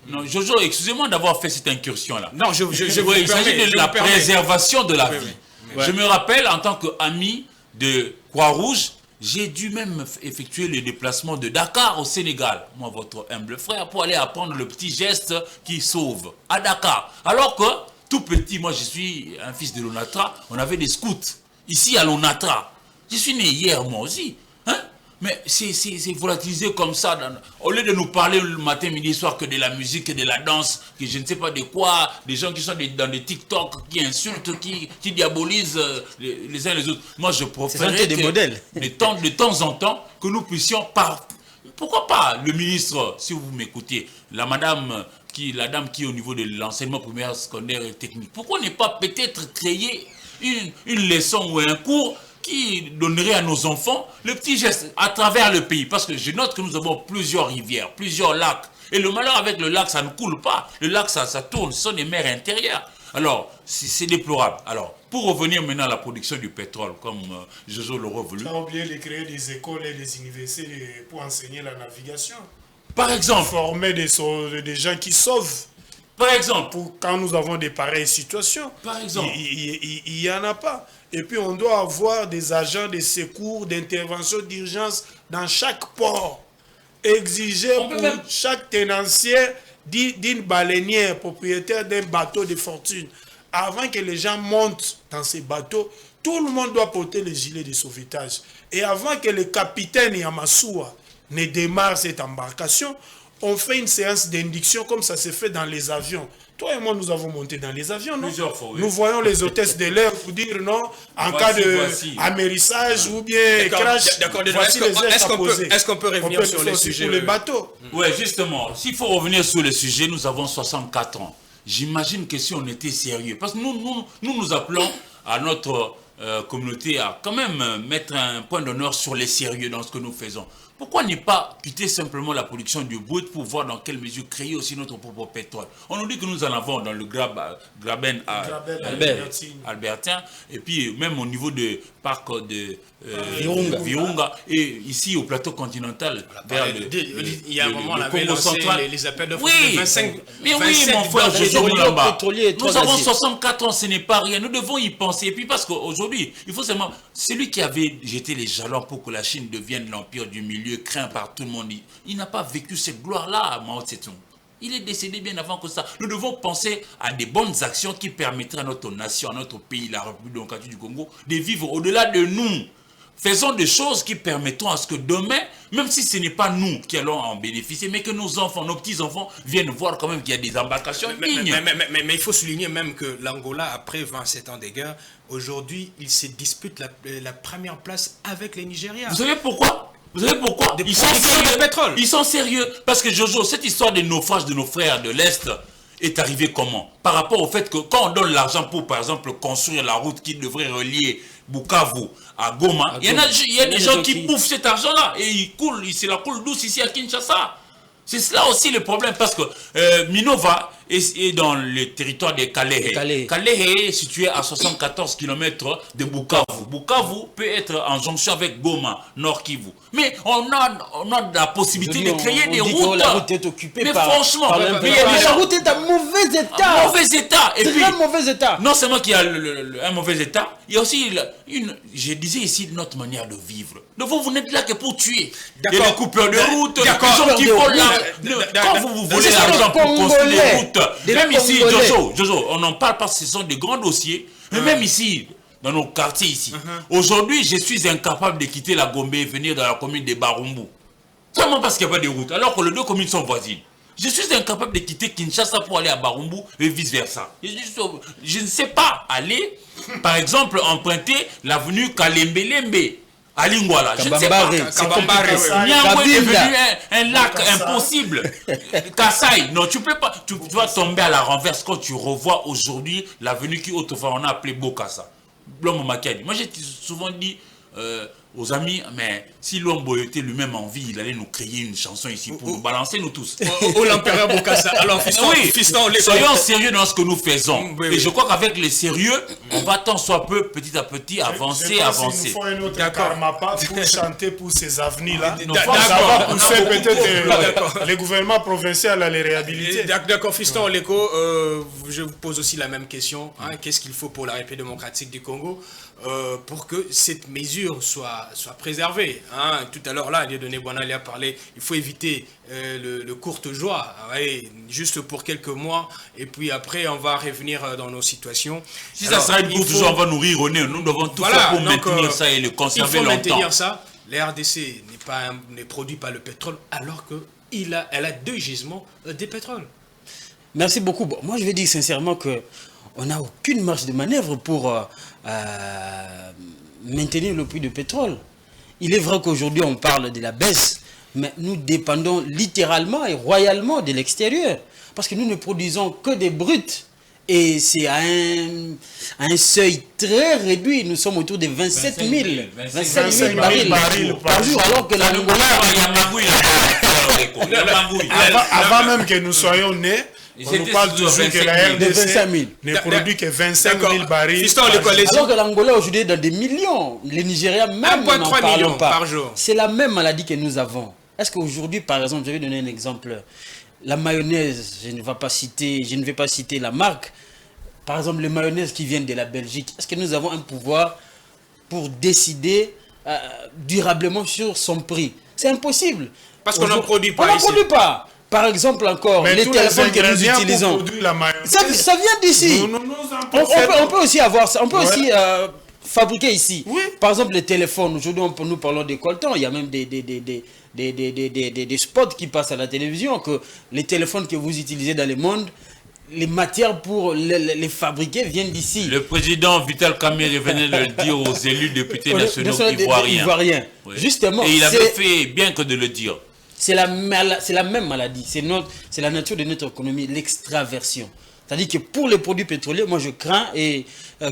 Non, Jojo, excusez-moi d'avoir fait cette incursion-là. Non, il s'agit de la préservation de la vie. Je me rappelle, en tant qu'ami de Croix-Rouge, j'ai dû même effectuer le déplacement de Dakar au Sénégal, moi votre humble frère, pour aller apprendre le petit geste qui sauve à Dakar. Alors que, tout petit, moi je suis un fils de l'Onatra, on avait des scouts ici à l'Onatra. Je suis né hier moi aussi. Hein? Mais c'est volatilisé comme ça. Au lieu de nous parler le matin, midi, soir que de la musique, que de la danse, que je ne sais pas de quoi, des gens qui sont dans des TikTok, qui insultent, qui diabolisent les uns les autres. Moi, je préférerais des modèles. De temps en temps, que nous puissions pourquoi pas le ministre, si vous m'écoutez, la dame qui est au niveau de l'enseignement primaire, secondaire et technique, pourquoi ne pas peut-être créer une leçon ou un cours qui donnerait à nos enfants le petit geste à travers le pays. Parce que je note que nous avons plusieurs rivières, plusieurs lacs. Et le malheur avec le lac, ça ne coule pas. Le lac, ça tourne. Ce sont des mers intérieures. Alors, c'est déplorable. Alors, pour revenir maintenant à la production du pétrole, comme Jojo l'aurait voulu. Tu as oublié de créer des écoles et des universités pour enseigner la navigation. Par exemple. Former des gens qui sauvent. Par exemple. Pour quand nous avons des pareilles situations. Par exemple. Il n'y en a pas. Et puis on doit avoir des agents de secours, d'intervention d'urgence dans chaque port. Exiger pour chaque tenancier d'une baleinière, propriétaire d'un bateau de fortune. Avant que les gens montent dans ces bateaux, tout le monde doit porter les gilets de sauvetage. Et avant que le capitaine Yamassoua ne démarre cette embarcation, on fait une séance d'induction comme ça se fait dans les avions. Toi et moi, nous avons monté dans les avions, non? Plusieurs fois, oui. Nous voyons les hôtesses de l'air pour dire non, en cas d'amérissage ou bien crash. D'accord, est-ce qu'on peut revenir sur les sujets pour les bateaux? Oui, justement, s'il faut revenir sur le sujet, nous avons 64 ans. J'imagine que si on était sérieux, parce que nous appelons à notre communauté à quand même mettre un point d'honneur sur les sérieux dans ce que nous faisons. Pourquoi ne pas quitter simplement la production du brut pour voir dans quelle mesure créer aussi notre propre pétrole? On nous dit que nous en avons dans le Graben Albertin, et puis même au niveau du parc de Virunga, et ici au plateau continental, vers il y a un moment, on avait lancé les appels de 25. Mais oui, mon frère, nous avons 64 ans, ce n'est pas rien. Nous devons y penser. Et puis parce qu'aujourd'hui, il faut seulement... Celui qui avait jeté les jalons pour que la Chine devienne l'empire du milieu, craint par tout le monde, il n'a pas vécu cette gloire-là, Mao Tse-tung. Il est décédé bien avant que ça. Nous devons penser à des bonnes actions qui permettraient à notre nation, à notre pays, la République démocratique du Congo, de vivre au-delà de nous. Faisons des choses qui permettront à ce que demain, même si ce n'est pas nous qui allons en bénéficier, mais que nos enfants, nos petits-enfants viennent voir quand même qu'il y a des embarcations dignes. Mais il faut souligner même que l'Angola, après 27 ans de guerre, aujourd'hui, il se dispute la première place avec les Nigérias. Vous savez pourquoi? Ils sont sérieux. Pétrole. Ils sont sérieux. Parce que Jojo, cette histoire de naufrage de nos frères de l'Est est arrivée comment? Par rapport au fait que quand on donne l'argent pour, par exemple, construire la route qui devrait relier Bukavu à Goma, il y a des gens qui bouffent cet argent-là et il se la coule douce ici à Kinshasa. C'est cela aussi le problème parce que Minova est dans le territoire de Kalehe. Kalehe est situé à 74 km de Bukavu. Bukavu peut être en jonction avec Goma, Nord Kivu. Mais on a la possibilité de créer des routes. La route est occupée franchement, la route est en mauvais état. Et puis, mauvais état. Non seulement qu'il y a un mauvais état, il y a aussi je disais ici notre manière de vivre. Donc vous n'êtes là que pour tuer. Il y a des coupeurs de route, des gens qui volent quand vous volez l'argent pour construire des routes, même ici, Jojo, on n'en parle pas, ce sont des grands dossiers, mais même ici, dans nos quartiers ici, aujourd'hui, je suis incapable de quitter la Gombe et venir dans la commune de Barumbu. Seulement parce qu'il n'y a pas de route, alors que les deux communes sont voisines. Je suis incapable de quitter Kinshasa pour aller à Barumbu et vice-versa. Je ne sais pas aller, par exemple, emprunter l'avenue Kalembe-Lembe à Lingwala. Je ne sais pas. Kabambare, Niambo est devenu un lac impossible. Kassai, non, tu peux pas. Tu dois tomber à la renverse quand tu revois aujourd'hui l'avenue qui autrefois on a appelé Bokassa. L'homme Makani. Moi j'ai souvent dit aux amis, mais si l'homme était lui-même en vie, il allait nous créer une chanson ici pour nous balancer nous tous. L'empereur Bokassa. Alors fiston, soyons sérieux dans ce que nous faisons. Oui, et je crois qu'avec les sérieux, on va tant soit peu, petit à petit, avancer. Il nous faut un autre karmapa pour chanter pour ces avenirs-là. Ça va pousser peut-être les gouvernements provinciaux à les réhabiliter. D'accord, fiston Léco, je vous pose aussi la même question. Qu'est-ce qu'il faut pour la République démocratique du Congo pour que cette mesure soit préservée. Tout à l'heure, là, Dieudonné Bouanali a parlé, il faut éviter le courte joie, juste pour quelques mois, et puis après, on va revenn'est dans nos situations. Si ça sera une courte joie, on va nous rire au nez. Nous devons tout faire pour maintenir ça et le conserver longtemps. Il faut maintenir ça. La RDC ne produit pas le pétrole, alors qu'elle a 2 gisements de pétrole. Merci beaucoup. Bon, moi, je vais dire sincèrement que on n'a aucune marge de manœuvre pour maintenir le prix du pétrole. Il est vrai qu'aujourd'hui, on parle de la baisse, mais nous dépendons littéralement et royalement de l'extérieur. Parce que nous ne produisons que des bruts. Et c'est à un seuil très réduit. Nous sommes autour de 27 000 barils par jour. Alors que l'Angola... Avant même que nous soyons nés, on nous parle toujours que la RDC ne produit que 25 000 barils alors que l'Angola aujourd'hui est dans des millions. Le Nigeria même, 1,3 million par jour. C'est la même maladie que nous avons. Est-ce qu'aujourd'hui, par exemple, je vais donner un exemple. La mayonnaise, je ne vais pas citer la marque. Par exemple, les mayonnaises qui viennent de la Belgique. Est-ce que nous avons un pouvoir pour décider durablement sur son prix? C'est impossible. Parce qu'on n'en produit pas. On n'en produit pas. Par exemple, encore, mais les téléphones que nous utilisons. Ça vient d'ici. On peut aussi avoir ça. On peut aussi fabriquer ici. Oui. Par exemple, les téléphones. Aujourd'hui, nous parlons des coltons. Il y a même des spots qui passent à la télévision. Que les téléphones que vous utilisez dans le monde, les matières pour les fabriquer viennent d'ici. Le président Vital Kamerhe venait de le dire aux élus députés nationaux ivoiriens. Oui. Justement. Et il avait fait bien que de le dire. C'est la même maladie. C'est la nature de notre économie, l'extraversion. C'est-à-dire que pour les produits pétroliers, moi je crains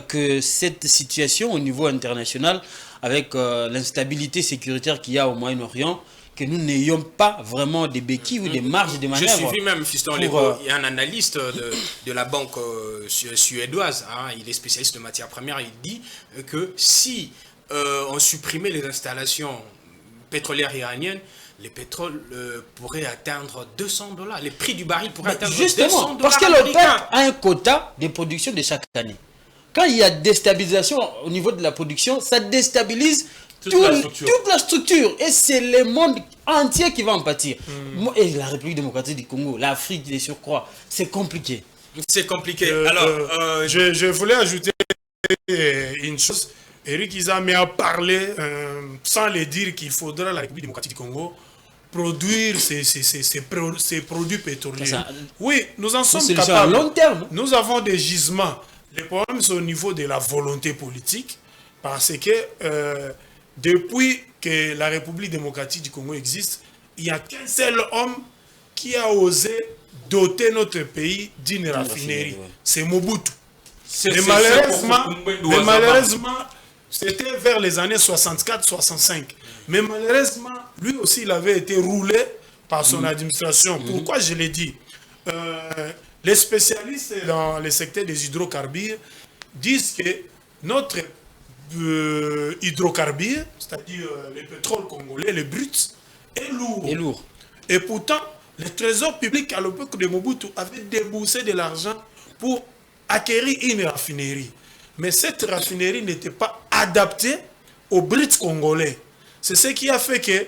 que cette situation au niveau international, avec l'instabilité sécuritaire qu'il y a au Moyen-Orient, que nous n'ayons pas vraiment des béquilles ou des marges de manœuvre. Je suis même, fiston Léco, il y a un analyste de la banque suédoise, il est spécialiste de matières premières, il dit que si on supprimait les installations pétrolières iraniennes, les pétroles pourraient atteindre $200. Les prix du baril pourraient atteindre justement, $200. Parce que l'OPEP a un quota de production de chaque année. Quand il y a déstabilisation au niveau de la production, ça déstabilise toute la structure. Et c'est le monde entier qui va en pâtir. Et la République démocratique du Congo, l'Afrique, les surcroît, c'est compliqué. C'est compliqué. Alors, je voulais ajouter une chose. Eric Izame a parlé, sans le dire, qu'il faudra la République démocratique du Congo produire ces produits pétroliers. Oui, nous en sommes capables. À long terme. Nous avons des gisements. Le problème, c'est au niveau de la volonté politique, parce que depuis que la République démocratique du Congo existe, il n'y a qu'un seul homme qui a osé doter notre pays d'une raffinerie. C'est Mobutu. Mais malheureusement, c'était vers les années 64-65. Mais malheureusement, lui aussi, il avait été roulé par son administration. Pourquoi je l'ai dit? Les spécialistes dans le secteur des hydrocarbures disent que notre hydrocarbure, c'est-à-dire le pétrole congolais, le brut, est lourd. Et pourtant, le trésor public à l'époque de Mobutu avait déboursé de l'argent pour acquérir une raffinerie. Mais cette raffinerie n'était pas adaptée au brut congolais. C'est ce qui a fait que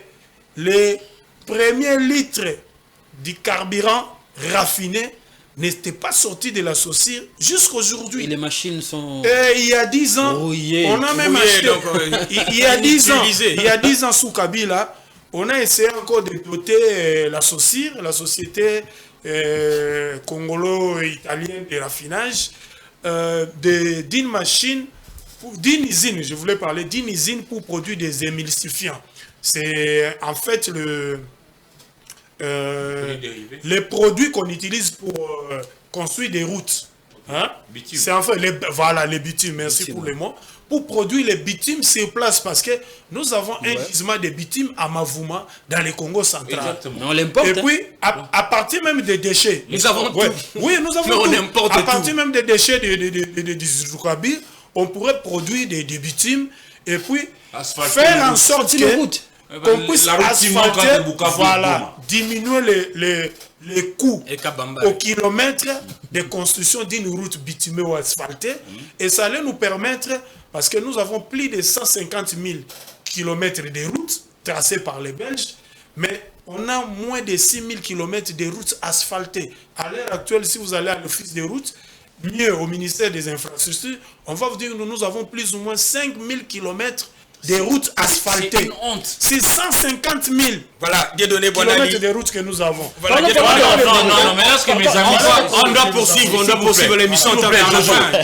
les premiers litres du carburant raffiné n'étaient pas sortis de la saucire jusqu'aujourd'hui. Et les machines sont... Et il y a 10 ans, on a même acheté... Il y a 10 ans, sous Kabila, on a essayé encore de doter la saucire, la société congolo-italienne de raffinage, d'une machine d'une usine, je voulais parler d'une usine pour produire des émulsifiants. C'est en fait les produits qu'on utilise pour construire des routes. Hein? C'est en fait les bitumes, merci pour les mots. Pour produire les bitumes sur place, parce que nous avons un gisement de bitume à Mavouma dans le Congo central. Exactement. On l'importe. Et puis, à partir même des déchets. Nous avons tout. Oui, nous avons tout. À partir même des déchets du Zoukabir, on pourrait produire des bitumes et puis faire en sorte qu'on puisse asphalter, diminuer les coûts au kilomètre de construction d'une route bitumée ou asphaltée. Et ça allait nous permettre, parce que nous avons plus de 150 000 kilomètres de routes tracées par les Belges, mais on a moins de 6 000 kilomètres de routes asphaltées. À l'heure actuelle, si vous allez à l'office des routes, mieux au ministère des Infrastructures, on va vous dire que nous avons plus ou moins 5 000 kilomètres des routes asphaltées. C'est une honte. C'est 150 000 voilà, Dieudonné kilomètres Bonali. de routes que nous avons. Voilà, Non, mais là, ce que mes amis... on doit poursuivre l'émission.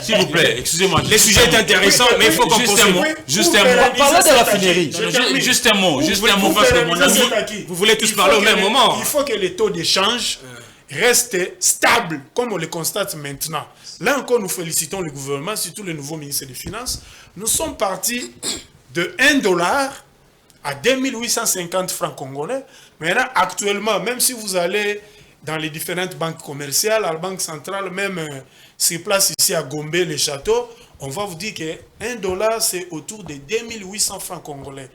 S'il vous plaît, excusez-moi. Le sujet est intéressant, mais il faut qu'on poursuive. Juste un mot. Parlons de raffinerie. Juste un mot parce que mon ami... Vous voulez tous parler au même moment. Il faut que les taux d'échange restent stables, comme on le constate maintenant. Là encore, nous félicitons le gouvernement, surtout le nouveau ministre des Finances. Nous sommes partis de 1 dollar à 2850 francs congolais. Maintenant, actuellement, même si vous allez dans les différentes banques commerciales, à la Banque centrale, même sur place ici à Gombe, les châteaux, on va vous dire que 1 dollar, c'est autour de 2800 francs congolais.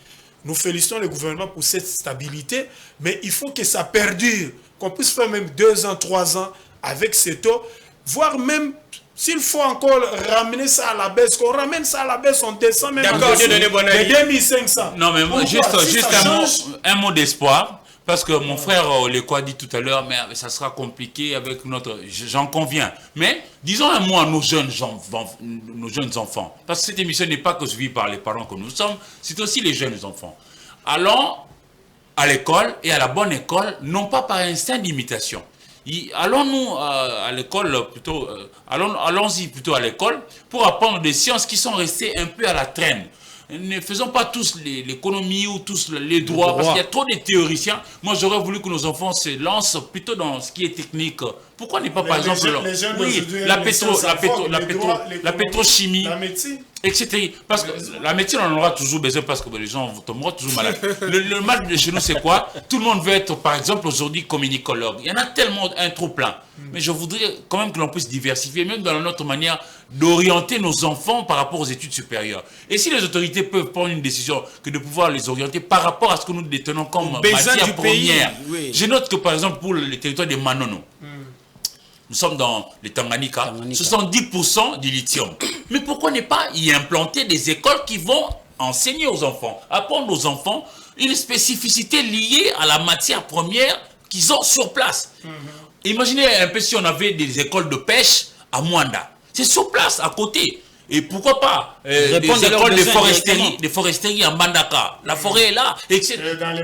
Nous félicitons le gouvernement pour cette stabilité, mais il faut que ça perdure, qu'on puisse faire même 2 ans, 3 ans avec ces taux, voire même, s'il faut encore ramener ça à la baisse, qu'on ramène ça à la baisse, on descend même d'accord, de 2500. Non, mais moi, juste un mot d'espoir, parce que mon frère Léco a dit tout à l'heure, mais ça sera compliqué avec notre... J'en conviens. Mais disons un mot à nos jeunes enfants, parce que cette émission n'est pas que suivie par les parents que nous sommes, c'est aussi les jeunes enfants. Allons à l'école, et à la bonne école, non pas par instinct d'imitation. Allons-nous à l'école plutôt, allons-y plutôt à l'école pour apprendre des sciences qui sont restées un peu à la traîne. Ne faisons pas tous l'économie ou tous les droits, parce qu'il y a trop de théoriciens. Moi, j'aurais voulu que nos enfants se lancent plutôt dans ce qui est technique. Pourquoi n'est pas, par exemple, la pétrochimie, la médecine, etc. Parce que la médecine, on en aura toujours besoin parce que les gens tomberont toujours malades. Le mal de chez nous, c'est quoi? Tout le monde veut être, par exemple, aujourd'hui, communicologue. Il y en a tellement un trop plein. Mais je voudrais quand même que l'on puisse diversifier, même dans notre manière d'orienter nos enfants par rapport aux études supérieures. Et si les autorités peuvent prendre une décision que de pouvoir les orienter par rapport à ce que nous détenons comme matière première. Oui. Je note que, par exemple, pour le territoire des Manono, nous sommes dans les Tanganyika, 70% du lithium. Mais pourquoi ne pas y implanter des écoles qui vont enseigner aux enfants, apprendre aux enfants une spécificité liée à la matière première qu'ils ont sur place. Imaginez un peu si on avait des écoles de pêche à Mwanda. C'est sur place, à côté. Et pourquoi pas des écoles de foresterie à Mbandaka. La forêt est là, etc.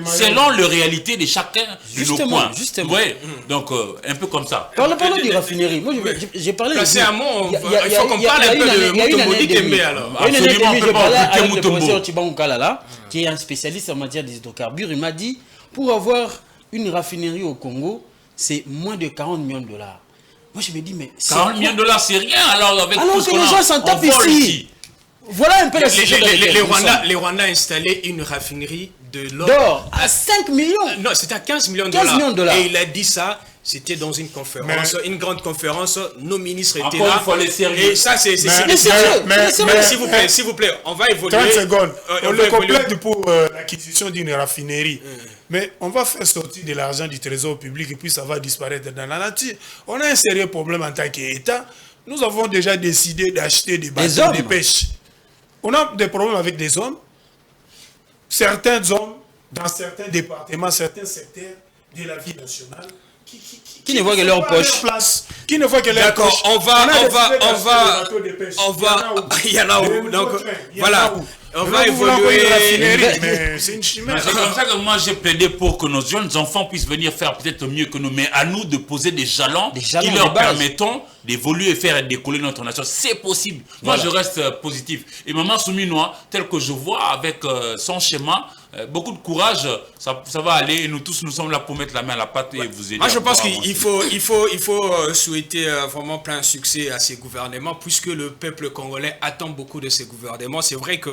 Selon les réalités de chacun de nos coins. Justement. Ouais. Donc, un peu comme ça. Parlons de raffinerie. Moi, j'ai parlé de... C'est un mot, il faut qu'on parle un peu de Mutombo Dikembe alors. Il y a une année et demie, j'ai parlé avec le professeur Thibaut Kalala, qui est un spécialiste en matière d'hydrocarbures. Il m'a dit, pour avoir une raffinerie au Congo, c'est moins de 40 millions de dollars. Moi, je me dis, mais... 40 millions de dollars, c'est rien, alors avec tout ce que les gens s'en tapent ici. Voilà un peu la situation. Les Rwandais ont installé une raffinerie de l'or à 5 millions. Non, c'était à 15 millions de dollars. Et il a dit ça, c'était dans une conférence, une grande conférence. Nos ministres étaient là. Et ça, c'est... S'il vous plaît, on va évoluer. 30 secondes. On le complète pour l'acquisition d'une raffinerie. Mais on va faire sortir de l'argent du trésor public et puis ça va disparaître dans la nature. On a un sérieux problème en tant qu'État. Nous avons déjà décidé d'acheter des bateaux de pêche. On a des problèmes avec des hommes. Certains hommes, dans certains départements, certains secteurs de la vie nationale, qui ne voient que leur poche. Qui ne voient que leur poche. D'accord, on va, il y en a où, donc, voilà. On va Nous voulons évoluer. une raffinerie, mais c'est une chimère. C'est comme ça que moi j'ai plaidé pour que nos jeunes enfants puissent venir faire peut-être mieux que nous, mais à nous de poser des jalons qui leur de base. permettront d'évoluer et faire décoller notre nation. C'est possible. Moi je reste positif. Et Maman Souminois, tel que je vois avec son schéma, beaucoup de courage, ça va aller. Et nous tous, nous sommes là pour mettre la main à la pâte et vous aider. Moi, je pense qu'il faut souhaiter vraiment plein succès à ces gouvernements, puisque le peuple congolais attend beaucoup de ces gouvernements. C'est vrai que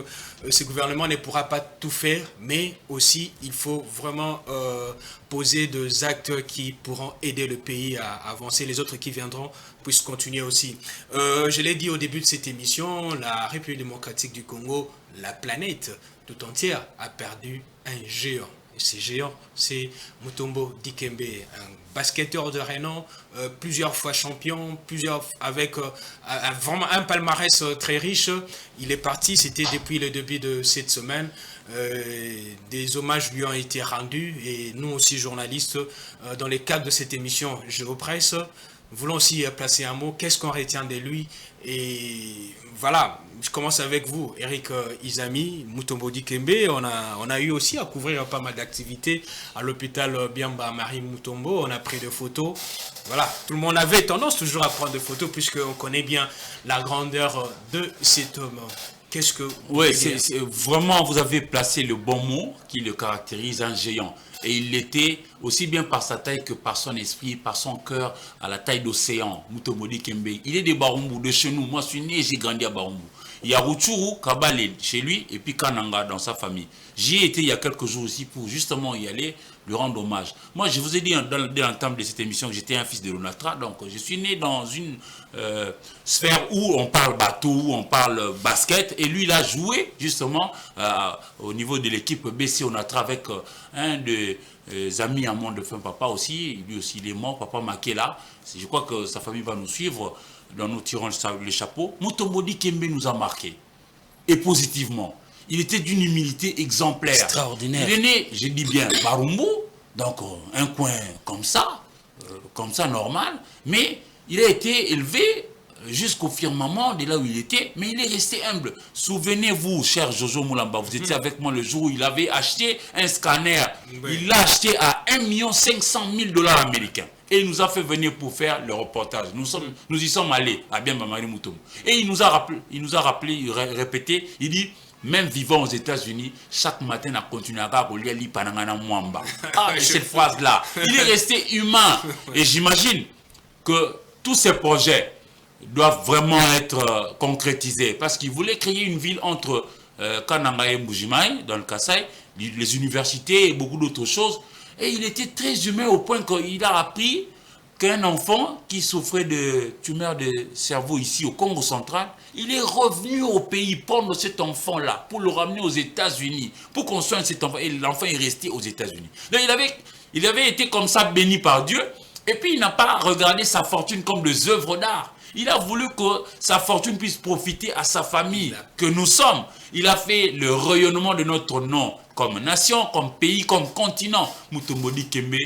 ce gouvernement ne pourra pas tout faire, mais aussi il faut vraiment poser des actes qui pourront aider le pays à avancer. Les autres qui viendront puissent continuer aussi. Je l'ai dit au début de cette émission, la République démocratique du Congo, la planète tout entière a perdu un géant. Et ce géant, c'est Mutombo Dikembe, un basketteur de renom, plusieurs fois champion, avec vraiment un palmarès très riche. Il est parti, c'était depuis le début de cette semaine. Des hommages lui ont été rendus et nous aussi journalistes, dans le cadre de cette émission Géopresse, voulons aussi placer un mot. Qu'est-ce qu'on retient de lui? Et voilà, je commence avec vous, Eric Izami, Mutombo Dikembe. On a eu aussi à couvrir pas mal d'activités à l'hôpital Biamba Marie Mutombo. On a pris des photos. Voilà, tout le monde avait tendance toujours à prendre des photos puisqu'on connaît bien la grandeur de cet homme. Qu'est-ce que... Oui, vraiment, vous avez placé le bon mot qui le caractérise, un géant. Et il l'était aussi bien par sa taille que par son esprit, par son cœur, à la taille d'océan. Mutombo Dikembe. Il est de Barumbu, de chez nous. Moi, je suis né et j'ai grandi à Barumbu. Il y a Rutshuru, Kabale chez lui et puis Kananga dans sa famille. J'y ai été il y a quelques jours aussi pour justement y aller, lui rendre hommage. Moi, je vous ai dit dès l'entame de cette émission que j'étais un fils de l'Onatra. Donc, je suis né dans une sphère où on parle bateau, où on parle basket. Et lui, il a joué justement au niveau de l'équipe BC Onatra avec un des amis à mon défunt papa aussi. Lui aussi, il est mort, papa Makela. Je crois que sa famille va nous suivre dans nous tirant le chapeau. Mutombo Dikembe nous a marqué. Et positivement. Il était d'une humilité exemplaire. Extraordinaire. Il est né, je dis bien, Barumbu, donc un coin comme ça normal, mais il a été élevé jusqu'au firmament de là où il était, mais il est resté humble. Souvenez-vous, cher Jojo Moulamba, vous étiez avec moi le jour où il avait acheté un scanner. Oui. Il l'a acheté à 1 500 000 $ américains. Et il nous a fait venir pour faire le reportage. Nous y sommes allés à Biamba Marie Mutombo. Et il nous a répété, il dit, même vivant aux États-Unis, chaque matin, on continuera à lire l'Ipanangana Mwamba. Ah, cette phrase-là. Il est resté humain. Et j'imagine que tous ces projets doivent vraiment être concrétisés. Parce qu'il voulait créer une ville entre Kananga et Mbujimaï, dans le Kasaï, les universités et beaucoup d'autres choses. Et il était très humain au point qu'il a appris qu'un enfant qui souffrait de tumeur de cerveau ici au Congo central, il est revenu au pays prendre cet enfant-là pour le ramener aux États-Unis, pour qu'on soigne cet enfant. Et l'enfant est resté aux États-Unis. Donc il avait été comme ça béni par Dieu. Et puis il n'a pas regardé sa fortune comme des œuvres d'art. Il a voulu que sa fortune puisse profiter à sa famille, que nous sommes. Il a fait le rayonnement de notre nom comme nation, comme pays, comme continent. Mutombo Dikembe,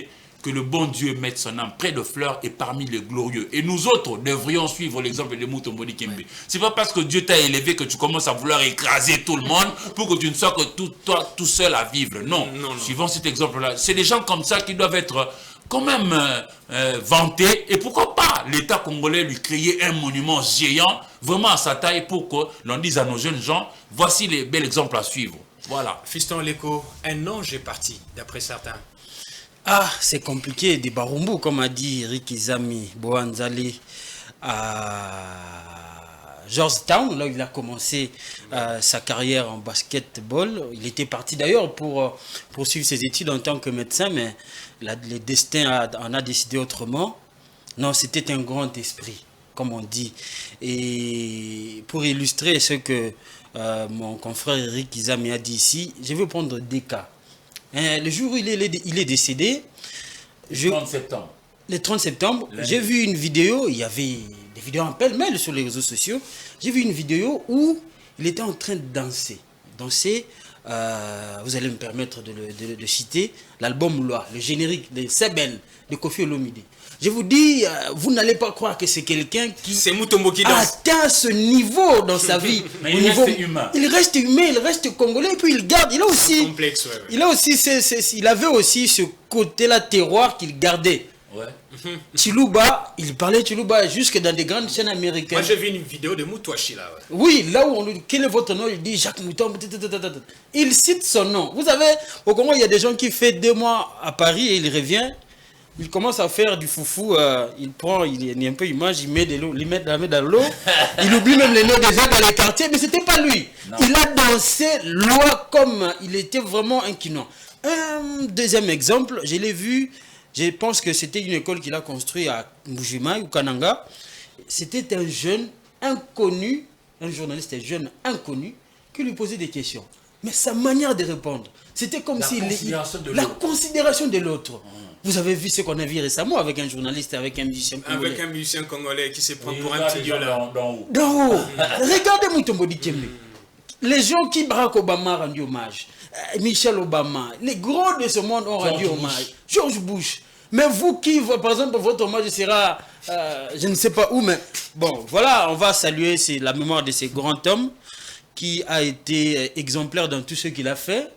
que le bon Dieu mette son âme près de fleurs et parmi les glorieux. Et nous autres devrions suivre l'exemple de Mutombo Dikembe. C'est pas parce que Dieu t'a élevé que tu commences à vouloir écraser tout le monde pour que tu ne sois que toi tout seul à vivre. Non. Suivant cet exemple-là. C'est des gens comme ça qui doivent être quand même vantés. Et pourquoi pas l'État congolais lui créer un monument géant, vraiment à sa taille, pour que l'on dise à nos jeunes gens, voici les bels exemples à suivre. Voilà. Fiston Leko, un ange est parti, d'après certains. Ah, c'est compliqué. Des Barumbu, comme a dit Eric Izami Boanzali, à Georgetown, là où il a commencé sa carrière en basketball. Il était parti d'ailleurs pour poursuivre ses études en tant que médecin, mais le destin en a décidé autrement. Non, c'était un grand esprit, comme on dit. Et pour illustrer ce que mon confrère Eric Izami a dit ici, je vais prendre des cas. Le jour où il est décédé, le 30 septembre. Le 30 septembre, j'ai vu une vidéo, il y avait des vidéos en pêle-mêle sur les réseaux sociaux. J'ai vu une vidéo où il était en train de danser vous allez me permettre de citer l'album Loi, le générique de Seben, de Kofi Olomide. Je vous dis, vous n'allez pas croire que c'est quelqu'un qui atteint ce niveau dans sa vie. Mais il reste humain. Il reste humain, il reste congolais, et puis il garde. Il a aussi, complexe, il avait aussi ce côté-là terroir qu'il gardait. Ouais. Chiluba, il parlait Chiluba jusque dans des grandes chaînes américaines. Moi j'ai vu une vidéo de Moutouachi là. Oui, là où on lui dit quel est votre nom, il dit Jacques Mouton. Il cite son nom. Vous savez, au Congo, il y a des gens qui font 2 mois à Paris et il revient. Il commence à faire du foufou. Il prend, il est un peu image, il met de l'eau, il met la main dans l'eau. Il oublie même les noms des gens dans les quartiers, mais c'était pas lui. Non. Il a dansé Loi comme il était vraiment un kino. Un deuxième exemple, je l'ai vu. Je pense que c'était une école qu'il a construite à Mbujima ou Kananga. C'était un jeune inconnu, un journaliste jeune inconnu, qui lui posait des questions. Mais sa manière de répondre, c'était comme si la considération de l'autre. Vous avez vu ce qu'on a vu récemment avec un journaliste, avec un musicien congolais. Avec un musicien congolais qui se prend pour un petit dieu là. D'en haut. Regardez Mutombo Dikembe. Les gens qui Barack Obama ont rendu hommage. Michelle Obama, les gros de ce monde ont rendu hommage. George Bush. Mais vous qui, par exemple, votre hommage sera, je ne sais pas où, mais bon, voilà, on va saluer la mémoire de ce grand homme qui a été exemplaire dans tout ce qu'il a fait.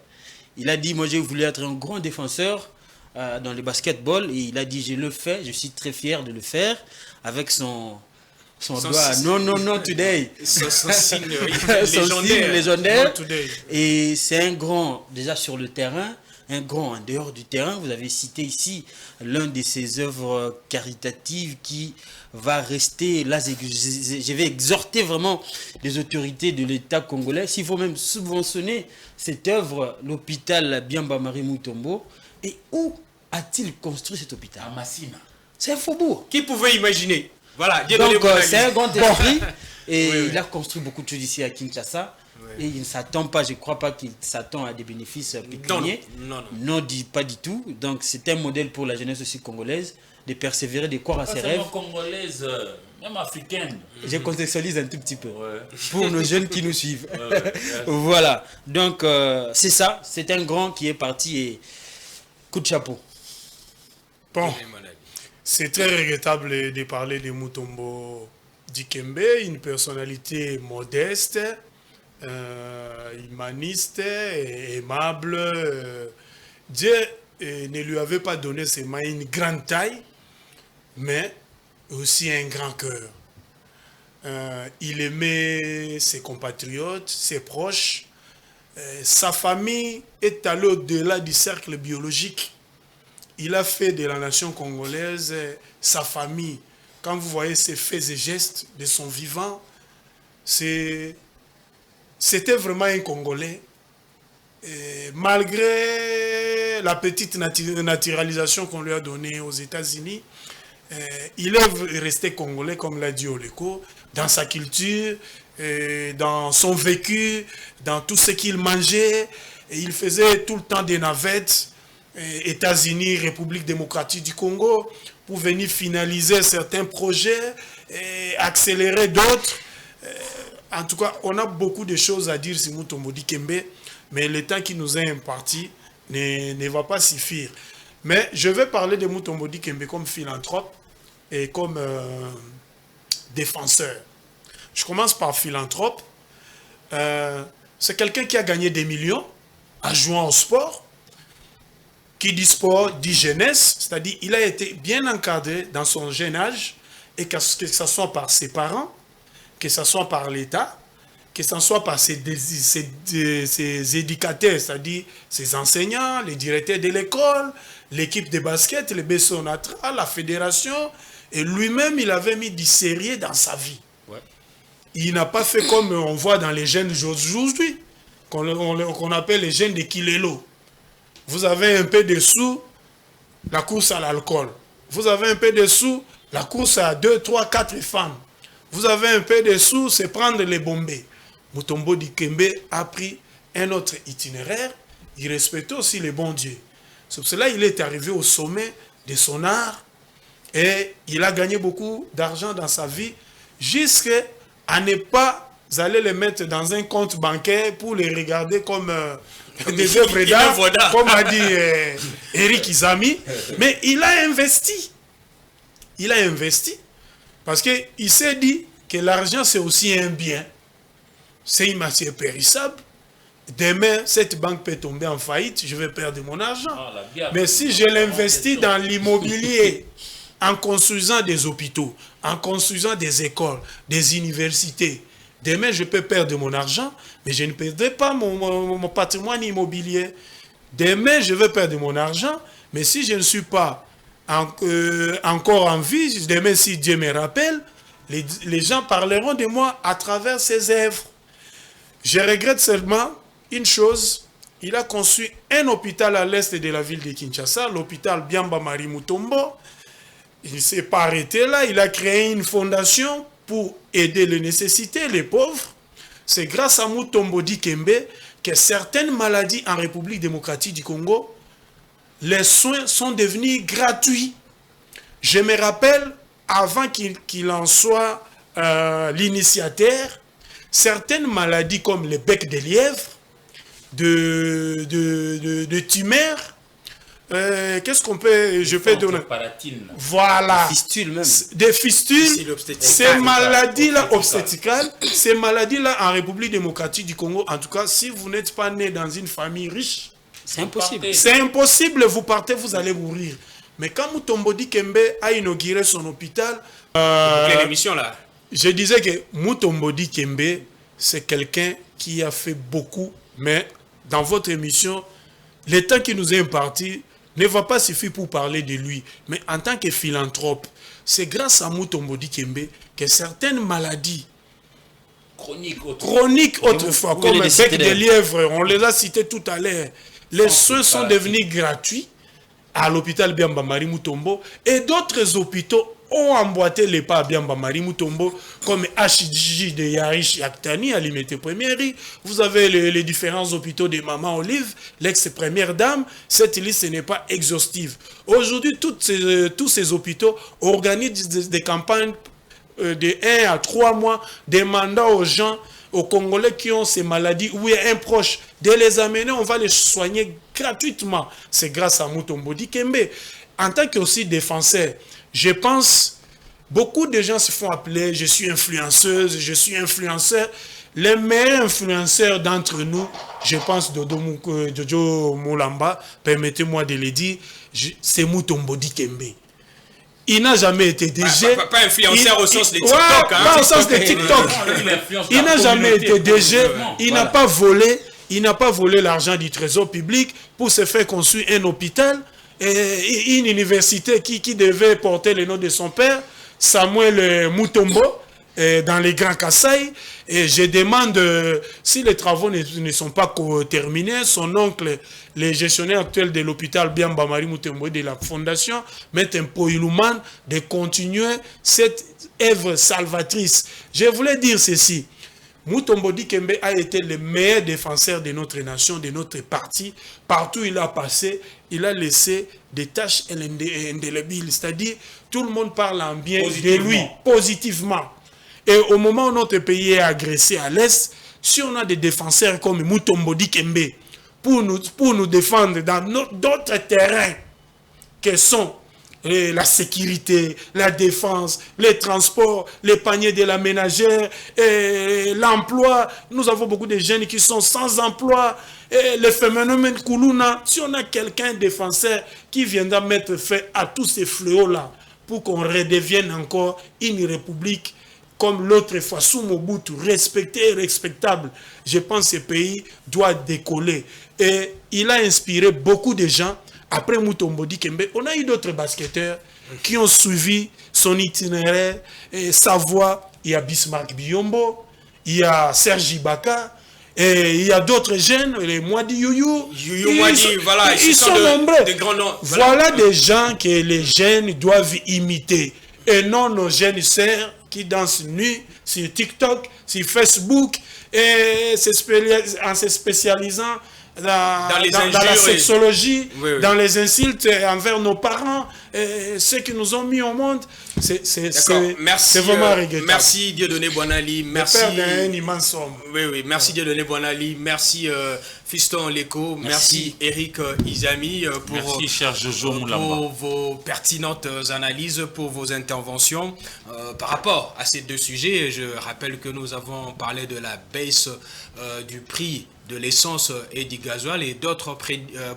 Il a dit, moi j'ai voulu être un grand défenseur dans le basketball, et il a dit, je le fais, je suis très fier de le faire, avec son doigt, non, today. Son signe légendaire. Et c'est un grand, déjà sur le terrain, un grand en dehors du terrain. Vous avez cité ici l'un de ses œuvres caritatives qui va rester, là je vais exhorter vraiment les autorités de l'État congolais, s'il faut même subventionner cette œuvre, l'hôpital Biamba Marie Mutombo. Et où a-t-il construit cet hôpital? À Massina. C'est un faubourg. Qui pouvait imaginer? Voilà, donc c'est un grand esprit. Et oui. Il a construit beaucoup de choses ici à Kinshasa. Oui. Et il ne s'attend pas, je ne crois pas qu'il s'attend à des bénéfices pécuniaires. Non, pas du tout. Donc c'est un modèle pour la jeunesse aussi congolaise de persévérer, de croire à ses rêves. Congolaise, même africaine. Je contextualise un tout petit peu pour nos jeunes qui nous suivent. Voilà. Donc c'est ça. C'est un grand qui est parti et coup de chapeau. Bon. C'est très regrettable de parler de Mutombo Dikembe, une personnalité modeste, humaniste, aimable. Dieu ne lui avait pas donné seulement une grande taille, mais aussi un grand cœur. Il aimait ses compatriotes, ses proches. Sa famille est allée au-delà du cercle biologique. Il a fait de la nation congolaise sa famille. Quand vous voyez ses faits et gestes de son vivant, c'était vraiment un Congolais. Et malgré la petite naturalisation qu'on lui a donnée aux États-Unis, il est resté Congolais, comme l'a dit Oleko, dans sa culture, dans son vécu, dans tout ce qu'il mangeait. Et il faisait tout le temps des navettes. États-Unis, République démocratique du Congo, pour venir finaliser certains projets et accélérer d'autres. En tout cas, on a beaucoup de choses à dire sur Mutombo Dikembe, mais le temps qui nous est imparti ne va pas suffire. Mais je vais parler de Mutombo Dikembe comme philanthrope et comme défenseur. Je commence par philanthrope. C'est quelqu'un qui a gagné des millions en jouant au sport. Qui dit sport, dit jeunesse, c'est-à-dire il a été bien encadré dans son jeune âge, et que ce soit par ses parents, que ce soit par l'État, que ce soit par ses éducateurs, c'est-à-dire ses enseignants, les directeurs de l'école, l'équipe de basket, le BSONATRA, la fédération, et lui-même il avait mis du sérieux dans sa vie. Ouais. Il n'a pas fait comme on voit dans les jeunes d'aujourd'hui, qu'on appelle les jeunes de Kilelo. Vous avez un peu de sous, la course à l'alcool. Vous avez un peu de sous, la course à 2, 3, 4 femmes. Vous avez un peu de sous, c'est prendre les bombés. Mutombo Dikembe a pris un autre itinéraire. Il respectait aussi les bons dieux. C'est pour cela qu'il est arrivé au sommet de son art et il a gagné beaucoup d'argent dans sa vie jusqu'à ne pas vous allez les mettre dans un compte bancaire pour les regarder comme des œuvres d'art, comme a dit Eric Izami. Mais il a investi. Il a investi parce qu'il s'est dit que l'argent, c'est aussi un bien. C'est une matière périssable. Demain, cette banque peut tomber en faillite, je vais perdre mon argent. Mais si je l'investis dans l'immobilier, en construisant des hôpitaux, en construisant des écoles, des universités, demain, je peux perdre mon argent, mais je ne perdrai pas mon patrimoine immobilier. Demain, je vais perdre mon argent, mais si je ne suis pas encore en vie, demain, si Dieu me rappelle, les gens parleront de moi à travers ses œuvres. Je regrette seulement une chose, il a construit un hôpital à l'est de la ville de Kinshasa, l'hôpital Biamba Marie Mutombo. Il ne s'est pas arrêté là, il a créé une fondation pour aider les nécessités, les pauvres. C'est grâce à Mutombo Dikembe que certaines maladies en République démocratique du Congo, les soins sont devenus gratuits. Je me rappelle, avant qu'il en soit l'initiateur, certaines maladies comme le bec de lièvre, de tumeurs, qu'est-ce qu'on peut, je peux donner? Voilà. Des fistules même. Des fistules, ces maladies-là obstétricales, ces maladies-là en République démocratique du Congo, en tout cas, si vous n'êtes pas né dans une famille riche, c'est impossible. C'est impossible, vous partez, vous allez mourir. Mais quand Mutombo Dikembe a inauguré son hôpital, l'émission là. Je disais que Mutombo Dikembe, c'est quelqu'un qui a fait beaucoup, mais dans votre émission, le temps qui nous est imparti ne va pas suffire pour parler de lui. Mais en tant que philanthrope, c'est grâce à Mutombo Dikembe que certaines maladies chroniques autrefois, comme le bec de lièvre, on les a cités tout à l'heure, les soins sont devenus gratuits à l'hôpital Biamba Marie Mutombo et d'autres hôpitaux ont emboîté les pas à Biamba Marie Mutombo, comme HJ de Yarish Yaktani à Limité Première. Vous avez les différents hôpitaux de Maman Olive, l'ex-première dame. Cette liste n'est pas exhaustive. Aujourd'hui, tous ces hôpitaux organisent des campagnes de 1 à 3 mois, demandant aux gens, aux Congolais qui ont ces maladies, où il y a un proche, de les amener, on va les soigner gratuitement. C'est grâce à Mutombo Dikembe. En tant que aussi défenseur, je pense, beaucoup de gens se font appeler, je suis influenceuse, je suis influenceur. Les meilleurs influenceurs d'entre nous, je pense Jojo Moulamba, permettez-moi de le dire, c'est Mutombo Dikembe. Il n'a jamais été DG. Pas influenceur au sens de TikTok. Pas au sens de TikTok. Il n'a jamais été DG. Il n'a pas volé. Il n'a pas volé l'argent du trésor public pour se faire construire un hôpital et une université qui devait porter le nom de son père, Samuel Mutombo, dans les Grands Kasaï. Et je demande, si les travaux ne sont pas terminés, son oncle, le gestionnaire actuel de l'hôpital Biamba Marie Mutombo de la fondation, Maître Mpoilouman, de continuer cette œuvre salvatrice. Je voulais dire ceci. Mutombo Dikembe a été le meilleur défenseur de notre nation, de notre parti. Partout où il a passé, il a laissé des tâches indélébiles. C'est-à-dire, tout le monde parle en bien de lui, positivement. Et au moment où notre pays est agressé à l'Est, si on a des défenseurs comme Mutombo Dikembe pour nous défendre dans d'autres terrains que sont la sécurité, la défense, les transports, les paniers de la ménagère, l'emploi. Nous avons beaucoup de jeunes qui sont sans emploi. Et le phénomène Koulouna, si on a quelqu'un défenseur qui viendra mettre fin à tous ces fléaux-là pour qu'on redevienne encore une république comme l'autre fois, sous Mobutu, respecté et respectable, je pense que ce pays doit décoller. Et il a inspiré beaucoup de gens. Après Mutombo Dikembe, on a eu d'autres basketteurs qui ont suivi son itinéraire. Et sa voix, il y a Bismarck Biyombo, il y a Serge Ibaka, et il y a d'autres jeunes, les Mwadi Youyou. Voilà, ils sont nombreux. De grands noms. Voilà des gens que les jeunes doivent imiter. Et non nos jeunes sœurs qui dansent nus sur TikTok, sur Facebook, et en se spécialisant Dans les dans la injures et- sexologie, Oui, oui. dans les insultes envers nos parents, ceux qui nous ont mis au monde. D'accord, merci. C'est vraiment regrettable. Merci Dieudonné Bonali, merci. Merci. Un immense homme. Oui, oui, merci Dieudonné Bonali, merci Fiston Leko, merci Eric Izami pour, Merci, cher Jojo pour Moulamba. vos pertinentes analyses, pour vos interventions. Par rapport à ces deux sujets, je rappelle que nous avons parlé de la baisse du prix de l'essence et du gasoil et d'autres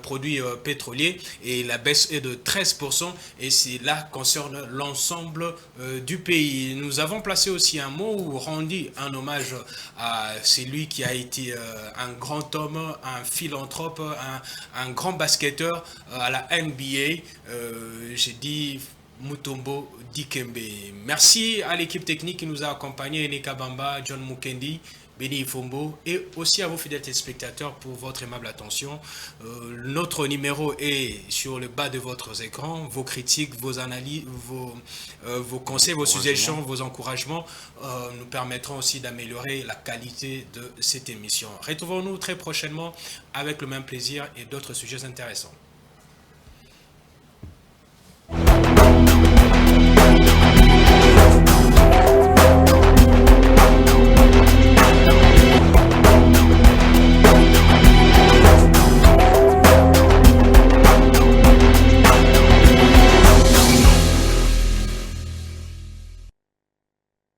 produits pétroliers, et la baisse est de 13%, et cela concerne l'ensemble du pays. Nous avons placé aussi un mot ou rendu un hommage à celui qui a été un grand homme, un philanthrope, un grand basketteur à la NBA. J'ai dit Mutombo Dikembe. Merci à l'équipe technique qui nous a accompagnés, Eneka Bamba, John Mukendi, Béni Ifombo, et aussi à vos fidèles téléspectateurs pour votre aimable attention. Notre numéro est sur le bas de votre écran. Vos critiques, vos analyses, vos conseils, vos suggestions, vos encouragements nous permettront aussi d'améliorer la qualité de cette émission. Retrouvons-nous très prochainement avec le même plaisir et d'autres sujets intéressants.